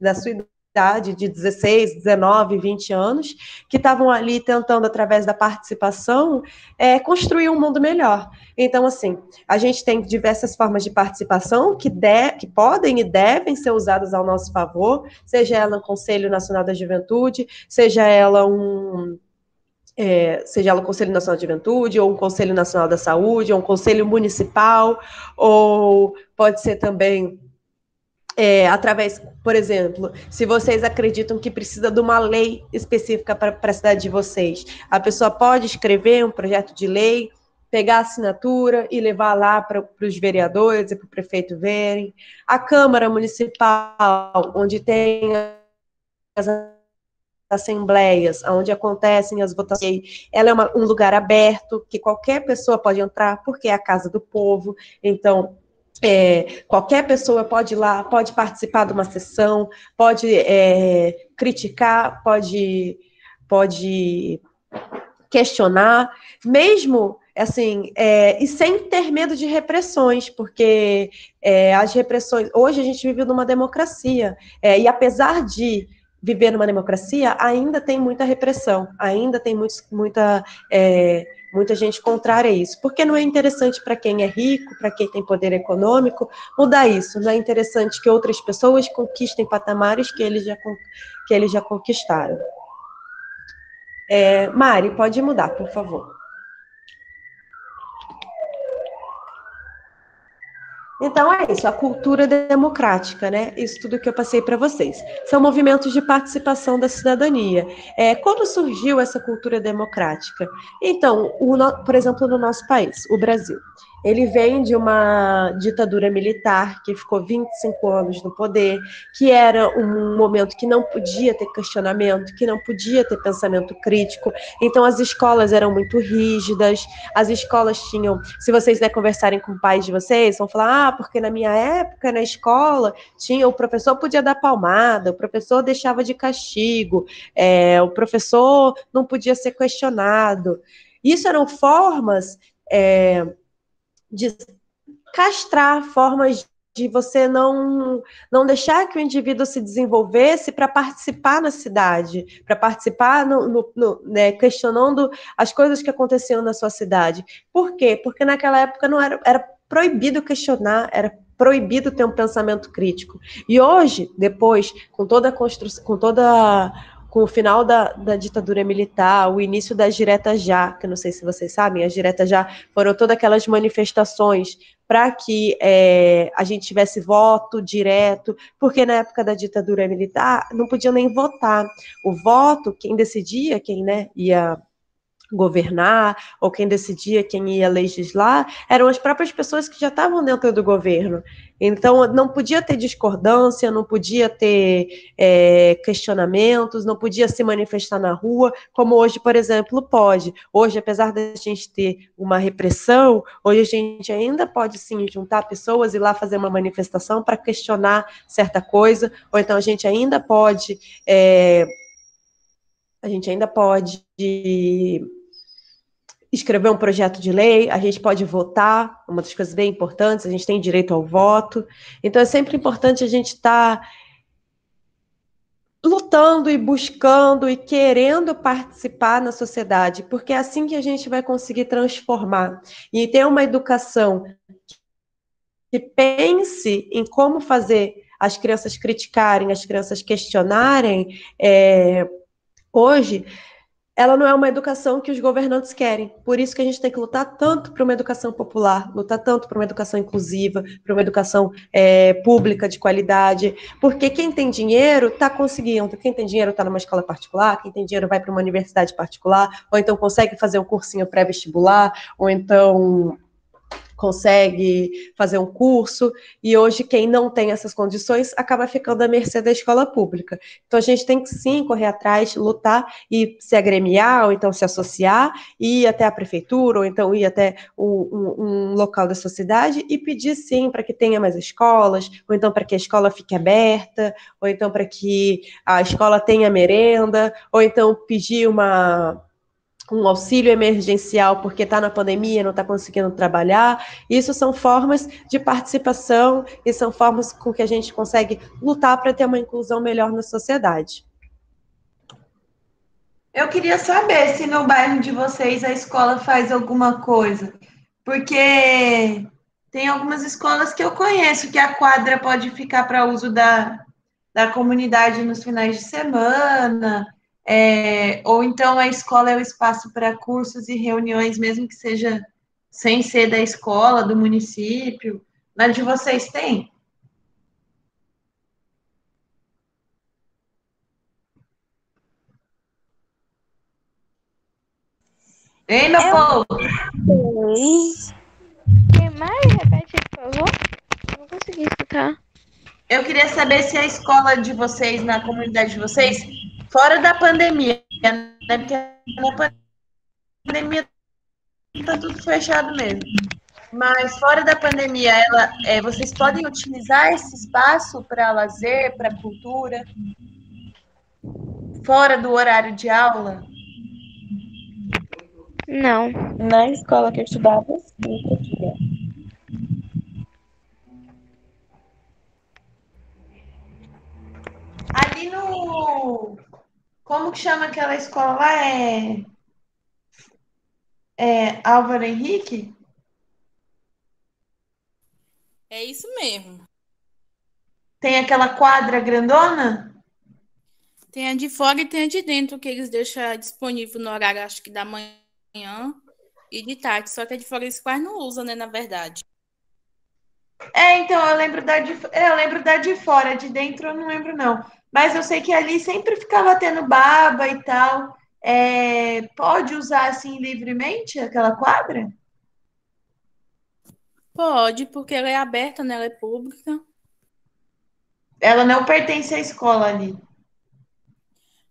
da sua idade, de 16, 19, 20 anos, que estavam ali tentando, através da participação, construir um mundo melhor. Então, assim, a gente tem diversas formas de participação que podem e devem ser usadas ao nosso favor, seja ela um Conselho Nacional da Juventude, seja ela um Conselho Nacional da Juventude, ou um Conselho Nacional da Saúde, ou um Conselho Municipal, ou pode ser também através, por exemplo, se vocês acreditam que precisa de uma lei específica para a cidade de vocês, a pessoa pode escrever um projeto de lei, pegar a assinatura e levar lá para os vereadores e para o prefeito verem. A Câmara Municipal, onde tem as assembleias, onde acontecem as votações, ela é um lugar aberto, que qualquer pessoa pode entrar, porque é a casa do povo. Então, qualquer pessoa pode ir lá, pode participar de uma sessão, pode criticar, pode questionar, mesmo assim, e sem ter medo de repressões, porque as repressões, hoje a gente vive numa democracia, e apesar de viver numa democracia, ainda tem muita repressão, ainda tem muita gente contrária a isso, porque não é interessante para quem é rico, para quem tem poder econômico, mudar isso. Não é interessante que outras pessoas conquistem patamares que eles já conquistaram. Mari, pode mudar, por favor. Então é isso, a cultura democrática, né? Isso tudo que eu passei para vocês. São movimentos de participação da cidadania. Como surgiu essa cultura democrática? Então, por exemplo, no nosso país, o Brasil, ele vem de uma ditadura militar que ficou 25 anos no poder, que era um momento que não podia ter questionamento, que não podia ter pensamento crítico. Então, as escolas eram muito rígidas, as escolas tinham... Se vocês conversarem com pais de vocês, vão falar, porque na minha época, na escola, o professor podia dar palmada, o professor deixava de castigo, o professor não podia ser questionado. Isso eram formas de castrar, formas de você não deixar que o indivíduo se desenvolvesse para participar na cidade, para participar questionando as coisas que aconteciam na sua cidade. Por quê? Porque naquela época não era proibido questionar, era proibido ter um pensamento crítico. E hoje, depois, com com o final da ditadura militar, o início das diretas já, que eu não sei se vocês sabem, as diretas já foram todas aquelas manifestações para que a gente tivesse voto direto, porque na época da ditadura militar não podia nem votar. O voto, quem decidia, quem, né, ia governar, ou quem decidia quem ia legislar, eram as próprias pessoas que já estavam dentro do governo. Então, não podia ter discordância, não podia ter questionamentos, não podia se manifestar na rua, como hoje, por exemplo, pode. Hoje, apesar da gente ter uma repressão, hoje a gente ainda pode, sim, juntar pessoas e ir lá fazer uma manifestação para questionar certa coisa, ou então a gente ainda pode escrever um projeto de lei, a gente pode votar, uma das coisas bem importantes, a gente tem direito ao voto. Então, é sempre importante a gente estar lutando e buscando e querendo participar na sociedade, porque é assim que a gente vai conseguir transformar. E ter uma educação que pense em como fazer as crianças criticarem, as crianças questionarem, hoje, ela não é uma educação que os governantes querem. Por isso que a gente tem que lutar tanto para uma educação popular, lutar tanto para uma educação inclusiva, para uma educação pública de qualidade, porque quem tem dinheiro está conseguindo. Quem tem dinheiro está numa escola particular, quem tem dinheiro vai para uma universidade particular, ou então consegue fazer um cursinho pré-vestibular, ou então consegue fazer um curso, e hoje quem não tem essas condições acaba ficando à mercê da escola pública. Então a gente tem que sim correr atrás, lutar e se agremiar, ou então se associar, e ir até a prefeitura, ou então ir até um local da sociedade e pedir sim para que tenha mais escolas, ou então para que a escola fique aberta, ou então para que a escola tenha merenda, ou então pedir um auxílio emergencial porque está na pandemia, não está conseguindo trabalhar. Isso são formas de participação e são formas com que a gente consegue lutar para ter uma inclusão melhor na sociedade. Eu queria saber se no bairro de vocês a escola faz alguma coisa, porque tem algumas escolas que eu conheço que a quadra pode ficar para uso da comunidade nos finais de semana, ou então a escola é o espaço para cursos e reuniões, mesmo que seja sem ser da escola, do município. Na de vocês tem? Ei, meu povo! Quem mais? Repete, por favor. Eu não consegui escutar. Eu queria saber se a escola de vocês, na comunidade de vocês, fora da pandemia, né? Porque na pandemia está tudo fechado mesmo. Mas fora da pandemia, vocês podem utilizar esse espaço para lazer, para cultura, fora do horário de aula? Não. Na escola que eu estudava, sim, podia. Ali no... Como que chama aquela escola lá? Álvaro Henrique? É isso mesmo. Tem aquela quadra grandona? Tem a de fora e tem a de dentro, que eles deixam disponível no horário, acho que da manhã e de tarde. Só que a de fora eles quase não usam, né, na verdade. Então, eu lembro da de fora, de dentro eu não lembro, não. Mas eu sei que ali sempre ficava tendo baba e tal. Pode usar, assim, livremente aquela quadra? Pode, porque ela é aberta, né, ela é pública. Ela não pertence à escola ali.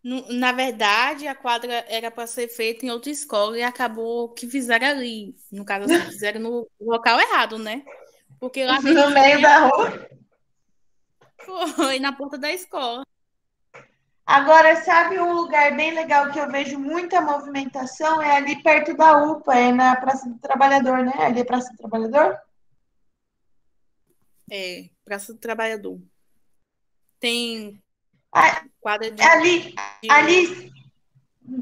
Na verdade, a quadra era para ser feita em outra escola e acabou que fizeram ali. No caso, assim, fizeram no local errado, né? Porque lá no meio da rua? Foi, na porta da escola. Agora, sabe um lugar bem legal que eu vejo muita movimentação? É ali perto da UPA, é na Praça do Trabalhador, né? Ali é Praça do Trabalhador? Praça do Trabalhador. Tem quadra de... Ali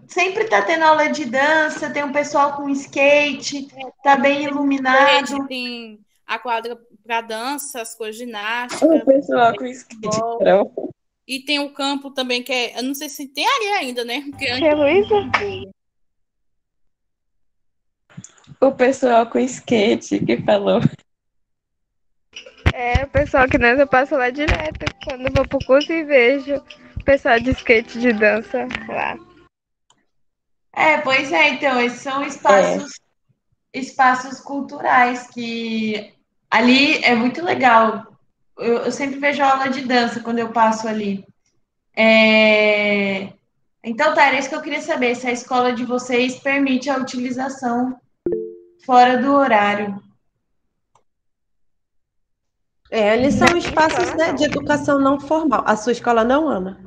sempre tá tendo aula de dança, tem um pessoal com skate, tá bem iluminado. Tem a quadra para dança, as coisas ginásticas. O pessoal com skate. E tem o campo também, que é... Eu não sei se tem ali ainda, né? Porque Tia Luísa? O pessoal com skate que falou. É, o pessoal que nós eu passo lá direto. Quando eu vou pro curso e vejo o pessoal de skate de dança lá. Pois é, então, esses são espaços culturais que ali é muito legal. Eu sempre vejo aula de dança quando eu passo ali. Então, tá, era isso que eu queria saber, se a escola de vocês permite a utilização fora do horário. Eles são espaços, né, de educação não formal. A sua escola não, Ana?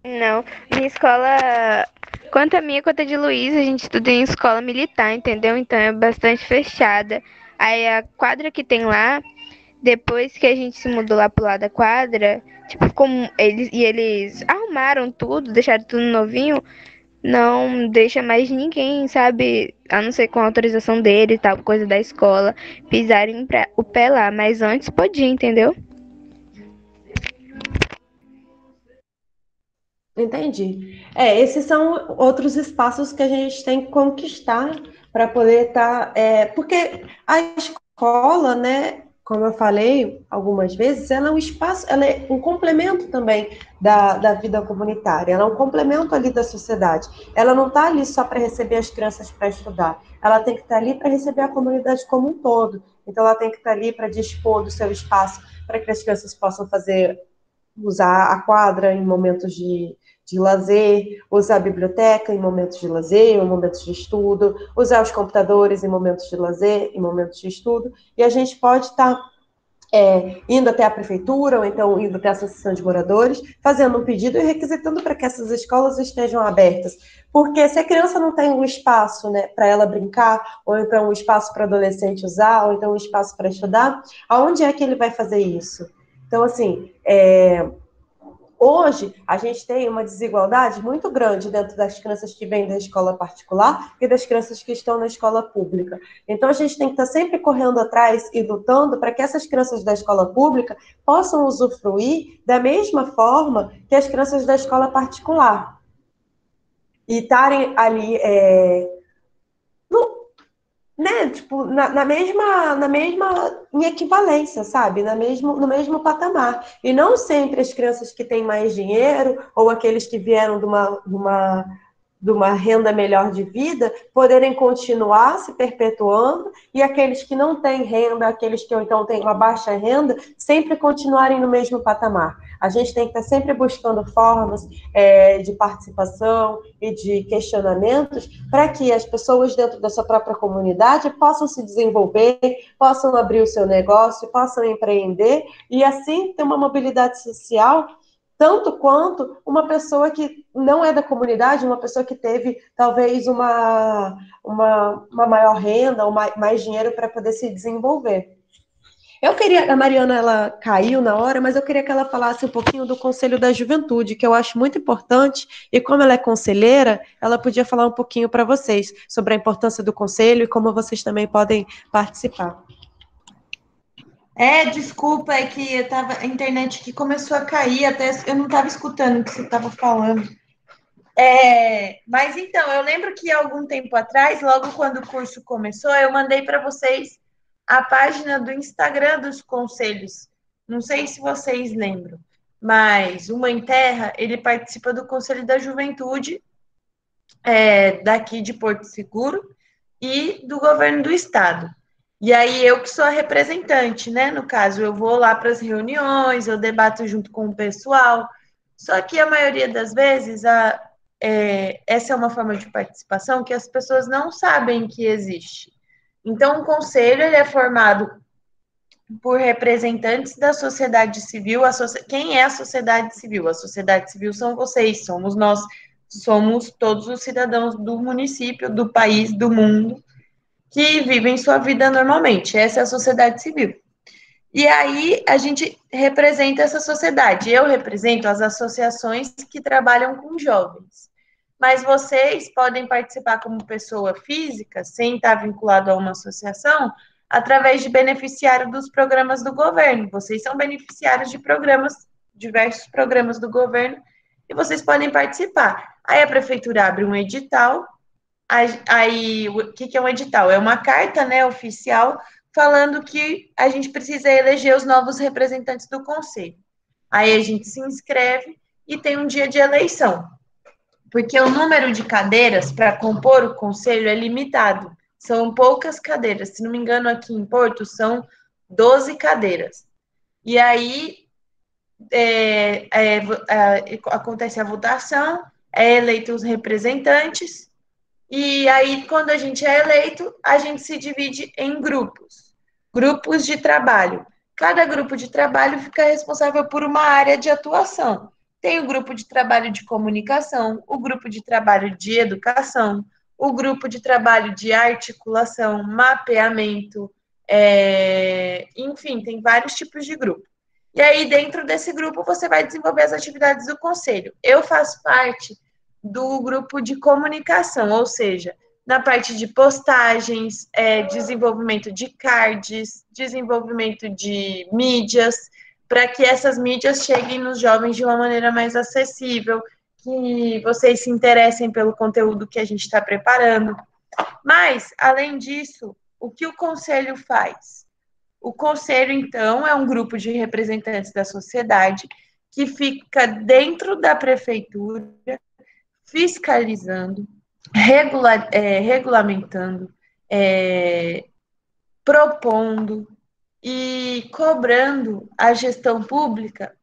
Não, minha escola, quanto a minha, quanto a de Luiz, a gente estuda em escola militar, entendeu? Então é bastante fechada. Aí a quadra que tem lá, depois que a gente se mudou lá pro lado da quadra, tipo, como eles arrumaram tudo, deixaram tudo novinho, não deixa mais ninguém, sabe, a não ser com a autorização dele e tal, coisa da escola, pisarem o pé lá, mas antes podia, entendeu? Entendi. Esses são outros espaços que a gente tem que conquistar para poder estar. Porque a escola, né, como eu falei algumas vezes, ela é um espaço, ela é um complemento também da vida comunitária, ela é um complemento ali da sociedade. Ela não está ali só para receber as crianças para estudar, ela tem que estar ali para receber a comunidade como um todo. Então, ela tem que estar ali para dispor do seu espaço, para que as crianças possam usar a quadra em momentos de lazer, usar a biblioteca em momentos de lazer, em momentos de estudo, usar os computadores em momentos de lazer, em momentos de estudo, e a gente pode estar indo até a prefeitura, ou então indo até a associação de moradores, fazendo um pedido e requisitando para que essas escolas estejam abertas. Porque se a criança não tem um espaço, né, para ela brincar, ou então um espaço para adolescente usar, ou então um espaço para estudar, aonde é que ele vai fazer isso? Então, assim, hoje a gente tem uma desigualdade muito grande dentro das crianças que vêm da escola particular e das crianças que estão na escola pública. Então, a gente tem que estar sempre correndo atrás e lutando para que essas crianças da escola pública possam usufruir da mesma forma que as crianças da escola particular. E estarem ali né, tipo, na mesma, em equivalência, sabe? No mesmo patamar. E não sempre as crianças que têm mais dinheiro, ou aqueles que vieram de uma renda melhor de vida, poderem continuar se perpetuando, e aqueles que não têm renda, aqueles que então têm uma baixa renda, sempre continuarem no mesmo patamar. A gente tem que estar sempre buscando formas de participação e de questionamentos para que as pessoas dentro da sua própria comunidade possam se desenvolver, possam abrir o seu negócio, possam empreender e assim ter uma mobilidade social tanto quanto uma pessoa que não é da comunidade, uma pessoa que teve talvez uma maior renda ou mais dinheiro para poder se desenvolver. A Mariana, ela caiu na hora, mas eu queria que ela falasse um pouquinho do Conselho da Juventude, que eu acho muito importante, e como ela é conselheira, ela podia falar um pouquinho para vocês sobre a importância do conselho e como vocês também podem participar. Desculpa, é que a internet aqui começou a cair, até eu não estava escutando o que você estava falando. Mas então, eu lembro que algum tempo atrás, logo quando o curso começou, eu mandei para vocês a página do Instagram dos conselhos. Não sei se vocês lembram, mas o Mãe Terra, ele participa do Conselho da Juventude daqui de Porto Seguro e do governo do estado. E aí eu que sou a representante, né? No caso, eu vou lá para as reuniões, eu debato junto com o pessoal. Só que a maioria das vezes, essa é uma forma de participação que as pessoas não sabem que existe. Então, o conselho ele é formado por representantes da sociedade civil. Quem é a sociedade civil? A sociedade civil são vocês, somos nós, somos todos os cidadãos do município, do país, do mundo, que vivem sua vida normalmente. Essa é a sociedade civil. E aí, a gente representa essa sociedade. Eu represento as associações que trabalham com jovens. Mas vocês podem participar como pessoa física, sem estar vinculado a uma associação, através de beneficiário dos programas do governo. Vocês são beneficiários de programas diversos programas do governo e vocês podem participar. Aí a prefeitura abre um edital. Aí, o que é um edital? É uma carta, né, oficial, falando que a gente precisa eleger os novos representantes do conselho. Aí a gente se inscreve e tem um dia de eleição, porque o número de cadeiras para compor o conselho é limitado. São poucas cadeiras. Se não me engano, aqui em Porto são 12 cadeiras. E aí acontece a votação, é eleito os representantes. E aí, quando a gente é eleito, a gente se divide em grupos de trabalho. Cada grupo de trabalho fica responsável por uma área de atuação. Tem o grupo de trabalho de comunicação, o grupo de trabalho de educação, o grupo de trabalho de articulação, mapeamento, enfim, tem vários tipos de grupo. E aí, dentro desse grupo, você vai desenvolver as atividades do conselho. Eu faço parte do grupo de comunicação, ou seja, na parte de postagens, desenvolvimento de cards, desenvolvimento de mídias, para que essas mídias cheguem nos jovens de uma maneira mais acessível, que vocês se interessem pelo conteúdo que a gente está preparando. Mas, além disso, o que o conselho faz? O conselho, então, é um grupo de representantes da sociedade que fica dentro da prefeitura, fiscalizando, regulamentando, propondo e cobrando a gestão pública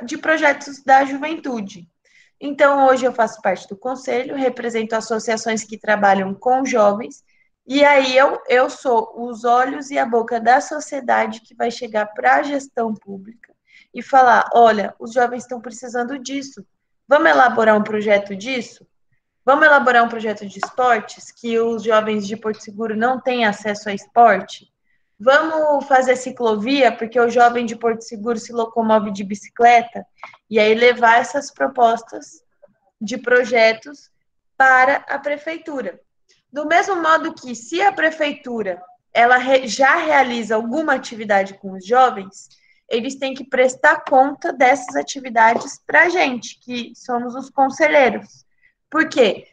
de projetos da juventude. Então, hoje eu faço parte do conselho, represento associações que trabalham com jovens, e aí eu sou os olhos e a boca da sociedade que vai chegar para a gestão pública e falar, olha, os jovens estão precisando disso. Vamos elaborar um projeto disso? Vamos elaborar um projeto de esportes, que os jovens de Porto Seguro não têm acesso a esporte? Vamos fazer ciclovia, porque o jovem de Porto Seguro se locomove de bicicleta? E aí levar essas propostas de projetos para a prefeitura. Do mesmo modo que, se a prefeitura ela já realiza alguma atividade com os jovens, eles têm que prestar conta dessas atividades para a gente, que somos os conselheiros. Por quê?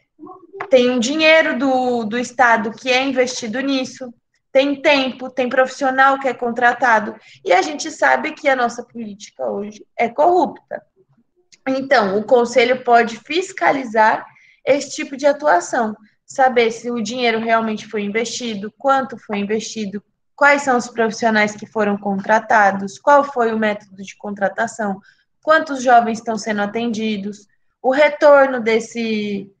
Tem um dinheiro do Estado que é investido nisso, tem tempo, tem profissional que é contratado, e a gente sabe que a nossa política hoje é corrupta. Então, o conselho pode fiscalizar esse tipo de atuação, saber se o dinheiro realmente foi investido, quanto foi investido, quais são os profissionais que foram contratados, qual foi o método de contratação, quantos jovens estão sendo atendidos, o retorno desse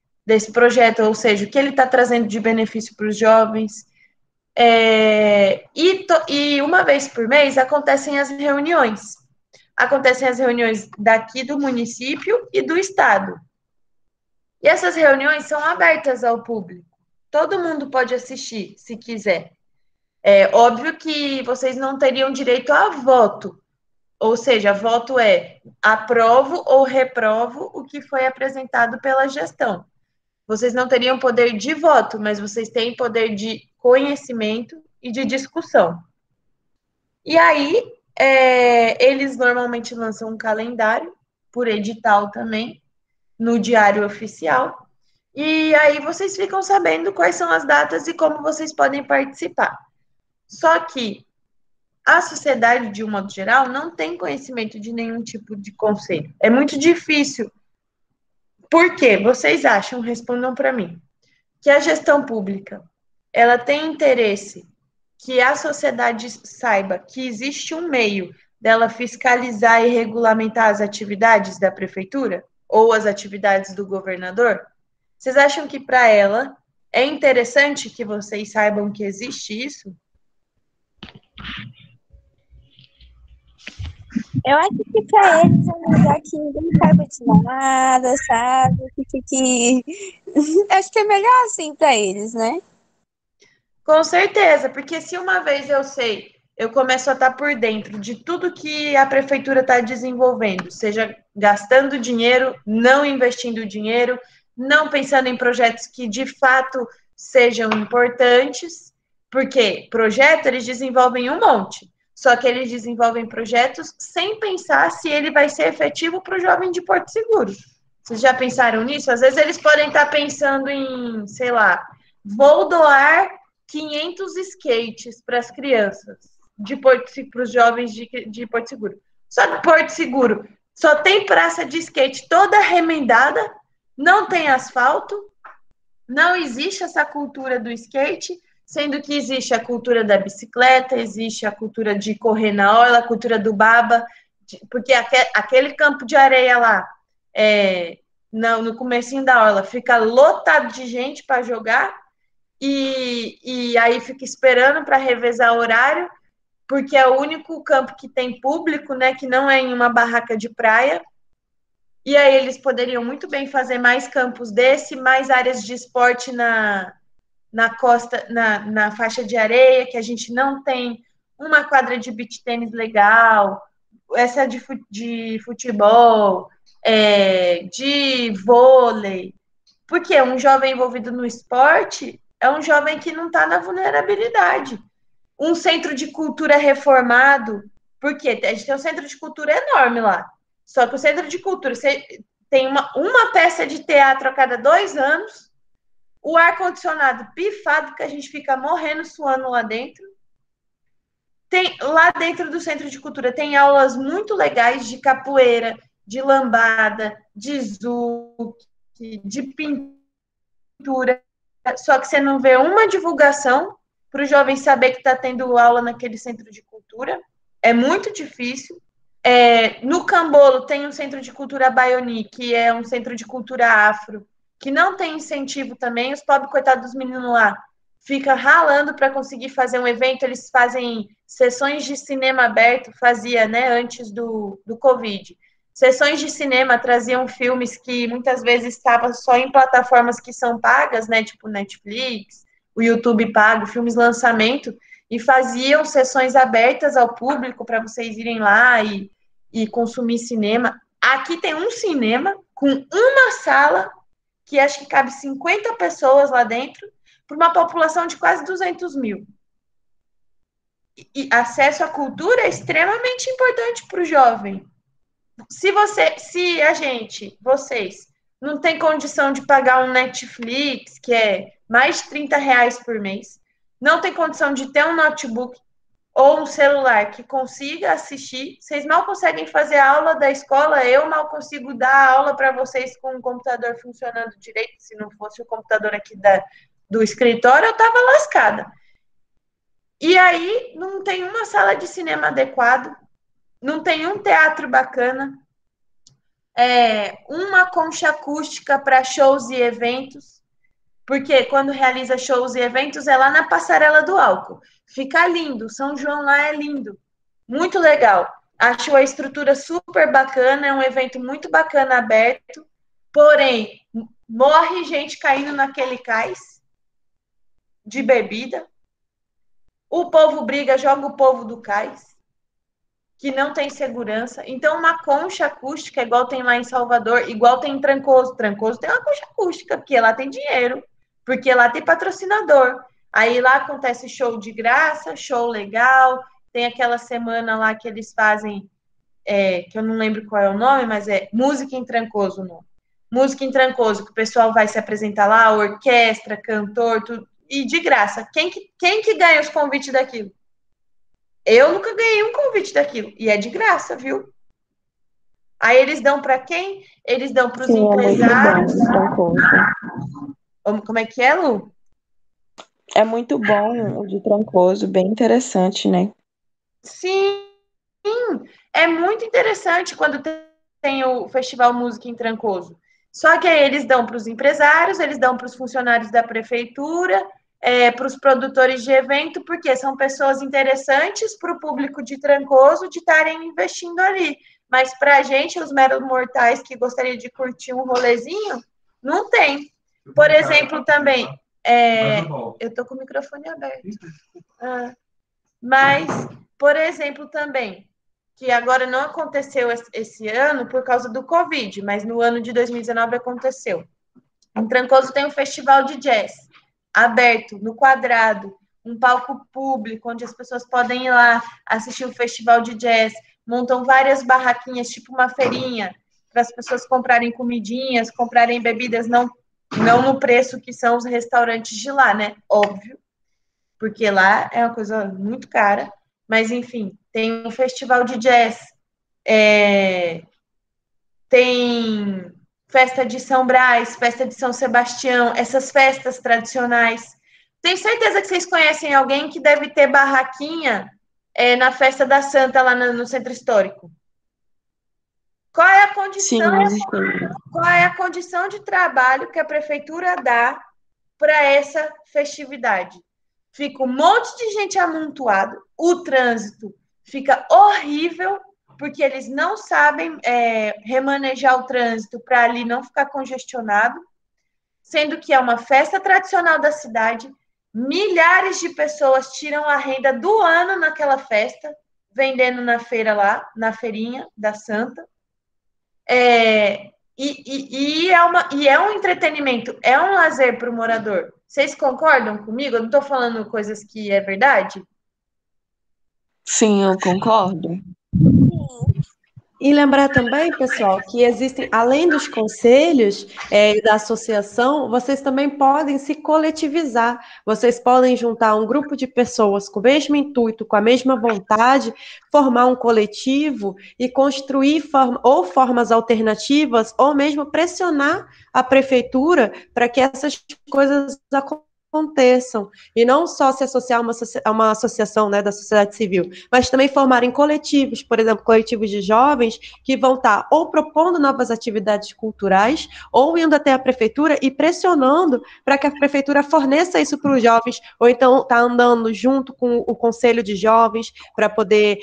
projeto, ou seja, o que ele está trazendo de benefício para os jovens. E uma vez por mês acontecem as reuniões. Acontecem as reuniões daqui do município e do estado. E essas reuniões são abertas ao público. Todo mundo pode assistir, se quiser. É óbvio que vocês não teriam direito a voto. Ou seja, voto é aprovo ou reprovo o que foi apresentado pela gestão. Vocês não teriam poder de voto, mas vocês têm poder de conhecimento e de discussão. E aí, eles normalmente lançam um calendário, por edital também, no Diário Oficial, e aí vocês ficam sabendo quais são as datas e como vocês podem participar. Só que a sociedade, de um modo geral, não tem conhecimento de nenhum tipo de conselho. É muito difícil. Por quê? Vocês acham, respondam para mim, que a gestão pública, ela tem interesse que a sociedade saiba que existe um meio dela fiscalizar e regulamentar as atividades da prefeitura ou as atividades do governador? Vocês acham que para ela é interessante que vocês saibam que existe isso? Eu acho que para eles é um lugar que ninguém saiba de nada, sabe? Acho que é melhor assim para eles, né? Com certeza, porque se uma vez eu sei, eu começo a estar por dentro de tudo que a prefeitura está desenvolvendo, seja gastando dinheiro, não investindo dinheiro, não pensando em projetos que de fato sejam importantes, porque projeto eles desenvolvem um monte. Só que eles desenvolvem projetos sem pensar se ele vai ser efetivo para o jovem de Porto Seguro. Vocês já pensaram nisso? Às vezes eles podem estar pensando em, sei lá, vou doar 500 skates para as crianças, para os jovens de Porto Seguro. Só que Porto Seguro só tem praça de skate toda remendada, não tem asfalto, não existe essa cultura do skate, sendo que existe a cultura da bicicleta, existe a cultura de correr na orla, a cultura do baba, porque aquele campo de areia lá, no comecinho da orla, fica lotado de gente para jogar, e aí fica esperando para revezar o horário, porque é o único campo que tem público, né, que não é em uma barraca de praia. E aí eles poderiam muito bem fazer mais campos mais áreas de esporte na costa, na faixa de areia, que a gente não tem uma quadra de beach tênis legal, essa de futebol, de vôlei. Porque um jovem envolvido no esporte é um jovem que não está na vulnerabilidade. Um centro de cultura reformado, porque a gente tem um centro de cultura enorme lá. Só que o centro de cultura, você tem uma peça de teatro a cada 2 anos, o ar-condicionado pifado, que a gente fica morrendo, suando lá dentro. Lá dentro do centro de cultura tem aulas muito legais de capoeira, de lambada, de zouk, de pintura, só que você não vê uma divulgação para o jovem saber que está tendo aula naquele centro de cultura. É muito difícil. No Cambolo tem um centro de cultura Baioni, que é um centro de cultura afro, que não tem incentivo também. Os pobres coitados dos meninos lá ficam ralando para conseguir fazer um evento. Eles fazem sessões de cinema aberto, fazia, né, antes do Covid. Sessões de cinema, traziam filmes que muitas vezes estavam só em plataformas que são pagas, né, tipo Netflix, o YouTube pago, filmes lançamento, e faziam sessões abertas ao público para vocês irem lá e consumir cinema. Aqui tem um cinema com uma sala que acho que cabe 50 pessoas lá dentro, para uma população de quase 200 mil. E acesso à cultura é extremamente importante para o jovem. Vocês, não tem condição de pagar um Netflix, que é mais de R$30 por mês, não tem condição de ter um notebook ou um celular que consiga assistir, vocês mal conseguem fazer a aula da escola, eu mal consigo dar aula para vocês com o computador funcionando direito. Se não fosse o computador aqui do escritório, eu estava lascada. E aí, não tem uma sala de cinema adequada, não tem um teatro bacana, uma concha acústica para shows e eventos, porque quando realiza shows e eventos é lá na Passarela do Álcool. Fica lindo, São João lá é lindo, muito legal. Acho a estrutura super bacana, é um evento muito bacana aberto, porém, morre gente caindo naquele cais de bebida, o povo briga, joga o povo do cais, que não tem segurança. Então, uma concha acústica, igual tem lá em Salvador, igual tem em Trancoso. Trancoso tem uma concha acústica, porque lá tem dinheiro, porque lá tem patrocinador. Aí lá acontece show de graça, show legal, tem aquela semana lá que eles fazem, que eu não lembro qual é o nome, mas é Música em Trancoso o nome. Música em Trancoso, que o pessoal vai se apresentar lá, orquestra, cantor, tudo, e de graça. Quem que ganha os convites daquilo? Eu nunca ganhei um convite daquilo. E é de graça, viu? Aí eles dão para quem? Eles dão para os empresários. Como é que é, Lu? É muito bom o de Trancoso, bem interessante, né? Sim, é muito interessante quando tem o Festival Música em Trancoso. Só que aí eles dão para os empresários, eles dão para os funcionários da prefeitura, para os produtores de evento, porque são pessoas interessantes para o público de Trancoso de estarem investindo ali. Mas para a gente, os meros mortais que gostariam de curtir um rolezinho, não tem. Por exemplo, também, eu estou com o microfone aberto. Mas, por exemplo, também, que agora não aconteceu esse ano por causa do Covid, mas no ano de 2019 aconteceu. Em Trancoso tem um festival de jazz, aberto, no quadrado, um palco público, onde as pessoas podem ir lá assistir o festival de jazz, montam várias barraquinhas, tipo uma feirinha, para as pessoas comprarem comidinhas, comprarem bebidas, não no preço que são os restaurantes de lá, né? Óbvio, porque lá é uma coisa muito cara, mas enfim, tem um festival de jazz, tem festa de São Brás, festa de São Sebastião, essas festas tradicionais. Tenho certeza que vocês conhecem alguém que deve ter barraquinha na festa da Santa, lá no Centro Histórico. Qual é a condição? Sim, Qual é a condição de trabalho que a prefeitura dá para essa festividade? Fica um monte de gente amontoado, o trânsito fica horrível, porque eles não sabem remanejar o trânsito para ali não ficar congestionado, sendo que é uma festa tradicional da cidade, milhares de pessoas tiram a renda do ano naquela festa, vendendo na feira lá, na feirinha da Santa. E é um entretenimento, é um lazer para o morador. Vocês concordam comigo? Eu não estou falando coisas que é verdade? sim, eu concordo. E lembrar também, pessoal, que existem, além dos conselhos e da associação, vocês também podem se coletivizar. Vocês podem juntar um grupo de pessoas com o mesmo intuito, com a mesma vontade, formar um coletivo e construir formas alternativas, ou mesmo pressionar a prefeitura para que essas coisas aconteçam, e não só se associar a uma associação, né, da sociedade civil, mas também formarem coletivos, por exemplo, coletivos de jovens que vão estar ou propondo novas atividades culturais, ou indo até a prefeitura e pressionando para que a prefeitura forneça isso para os jovens, ou então está andando junto com o conselho de jovens para poder,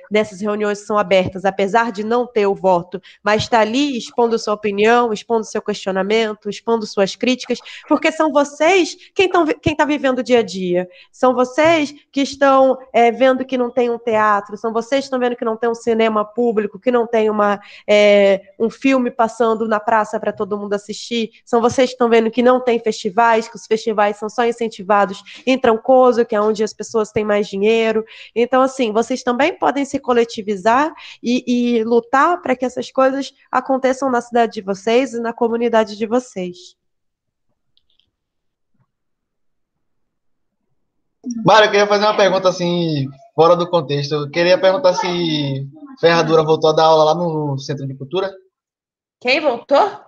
nessas reuniões que são abertas, apesar de não ter o voto, mas está ali expondo sua opinião, expondo seu questionamento, expondo suas críticas, porque são vocês quem está vivendo o dia a dia. São vocês que estão vendo que não tem um teatro, são vocês que estão vendo que não tem um cinema público, que não tem um filme passando na praça para todo mundo assistir, são vocês que estão vendo que não tem festivais, que os festivais são só incentivados em Trancoso, que é onde as pessoas têm mais dinheiro. Então, assim, vocês também podem se coletivizar e lutar para que essas coisas aconteçam na cidade de vocês e na comunidade de vocês. Mário, eu queria fazer uma pergunta assim, fora do contexto. Eu queria perguntar se Ferradura voltou a dar aula lá no Centro de Cultura. Quem voltou?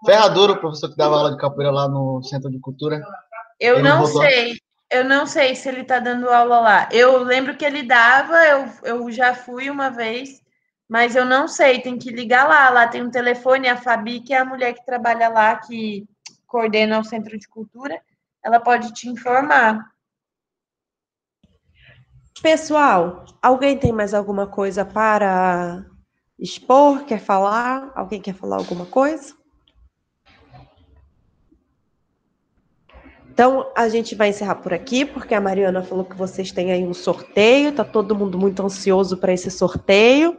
Ferradura, o professor que dava aula de capoeira lá no Centro de Cultura. Eu não sei se ele está dando aula lá. Eu lembro que ele dava, eu já fui uma vez, mas eu não sei, tem que ligar lá. Lá tem um telefone, a Fabi, que é a mulher que trabalha lá, que coordena o Centro de Cultura, ela pode te informar. Pessoal, alguém tem mais alguma coisa para expor? Quer falar? Alguém quer falar alguma coisa? Então, a gente vai encerrar por aqui, porque a Mariana falou que vocês têm aí um sorteio, tá todo mundo muito ansioso para esse sorteio.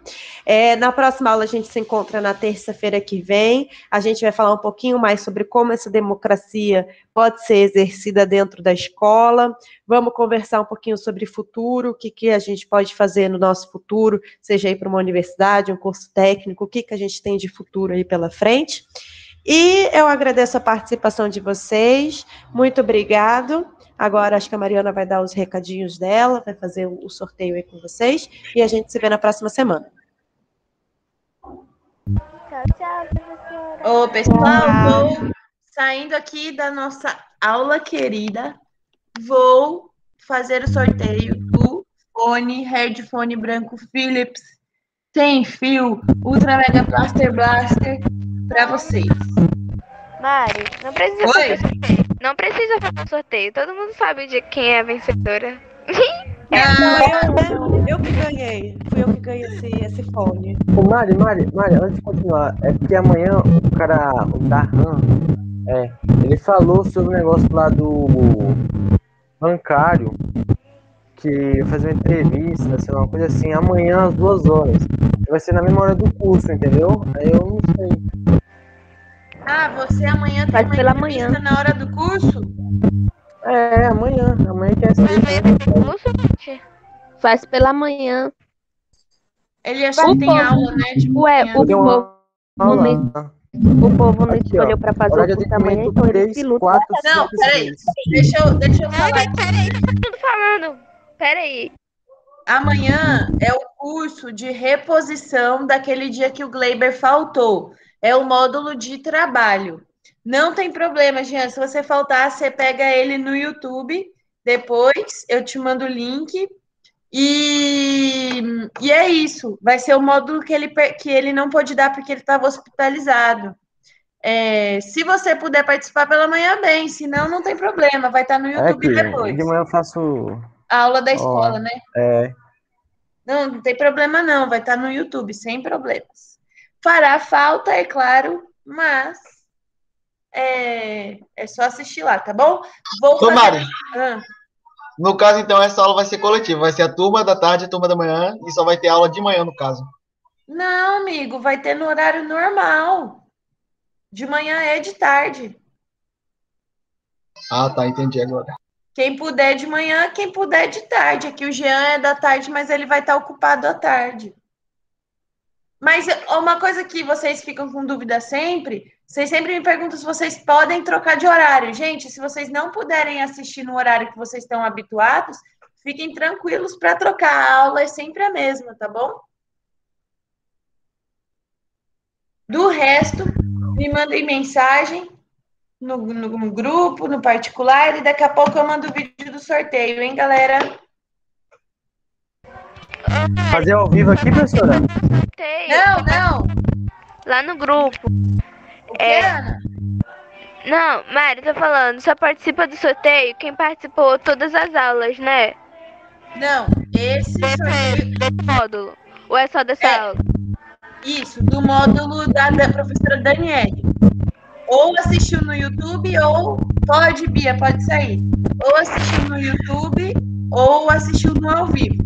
Na próxima aula, a gente se encontra na terça-feira que vem. A gente vai falar um pouquinho mais sobre como essa democracia pode ser exercida dentro da escola. Vamos conversar um pouquinho sobre futuro, o que a gente pode fazer no nosso futuro, seja aí para uma universidade, um curso técnico, o que a gente tem de futuro aí pela frente. E eu agradeço a participação de vocês, muito obrigado. Agora acho que a Mariana vai dar os recadinhos dela, vai fazer o sorteio aí com vocês, e a gente se vê na próxima semana. Tchau, tchau, professora. Ô, pessoal, vou saindo aqui da nossa aula querida, vou fazer o sorteio do headphone branco Philips, sem fio, Ultra Mega Blaster para vocês. Mari, não precisa fazer sorteio. Não precisa fazer sorteio. Todo mundo sabe de quem é a vencedora. Eu que ganhei. Fui eu que ganhei esse fone. Ô, Mari, antes de continuar, é porque amanhã o cara, o Darhan, ele falou sobre o negócio lá do bancário, que ia fazer uma entrevista, sei lá, uma coisa assim, amanhã às 2 horas. Vai ser na mesma hora do curso, entendeu? Aí eu não sei. Você amanhã tem uma entrevista na hora do curso? Amanhã. Amanhã que é sexta. Faz pela manhã. Ele acha que tem aula, né? De Ué, manhã. o Tem povo aula. o povo não Aqui, escolheu ó. pra fazer o Horário de curso amanhã, atendimento então eles 3, se lutam. 4, Não, 5 e peraí. 6. Deixa eu falar. Peraí, tá tudo falando. Peraí. Amanhã é o curso de reposição daquele dia que o Gleiber faltou. É o módulo de trabalho. Não tem problema, Jean. Se você faltar, você pega ele no YouTube. Depois eu te mando o link. E é isso. Vai ser o módulo que ele não pôde dar porque ele estava hospitalizado. Se você puder participar pela manhã, bem. Se não, não tem problema. Vai estar no YouTube Que depois. de manhã eu faço. A aula da escola, né? É. Não tem problema não, vai estar no YouTube, sem problemas. Fará falta, é claro, mas é só assistir lá, tá bom? Ô, Mari, Ah, no caso, então, essa aula vai ser coletiva. Vai ser a turma da tarde e a turma da manhã, e só vai ter aula de manhã, no caso. não, amigo, vai ter no horário normal. De manhã é de tarde. Ah, tá, entendi agora. Quem puder de manhã, quem puder de tarde. Aqui o Jean é da tarde, mas ele vai estar ocupado à tarde. Mas uma coisa que vocês ficam com dúvida sempre, vocês sempre me perguntam se vocês podem trocar de horário. Gente, se vocês não puderem assistir no horário que vocês estão habituados, fiquem tranquilos para trocar. A aula é sempre a mesma, tá bom? Do resto, me mandem mensagem no grupo, no particular, e daqui a pouco eu mando o vídeo do sorteio, hein, galera? Fazer ao vivo aqui, professora? Não. Lá no grupo. O que, Ana? Não, Mari, tô falando, só participa do sorteio quem participou todas as aulas, né? Não, esse sorteio... Módulo. Ou é só dessa aula? Isso, do módulo da professora Daniele. Ou assistiu no YouTube, ou pode, Bia, pode sair. Ou assistiu no YouTube, ou assistiu no ao vivo.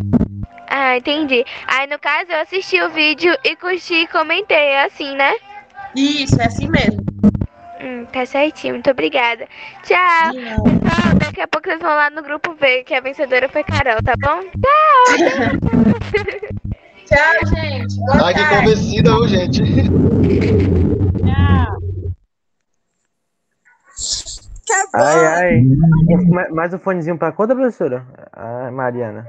Ah, entendi. Aí, no caso, eu assisti o vídeo e curti e comentei, é assim, né? Isso, é assim mesmo. Tá certinho, muito obrigada. Tchau. Pessoal, daqui a pouco vocês vão lá no grupo ver que a vencedora foi Carol, tá bom? Tchau. Tchau, gente. Boa Ai, que tarde. convencida, viu, gente? Ai. Mais um fonezinho pra conta, professora? Mariana.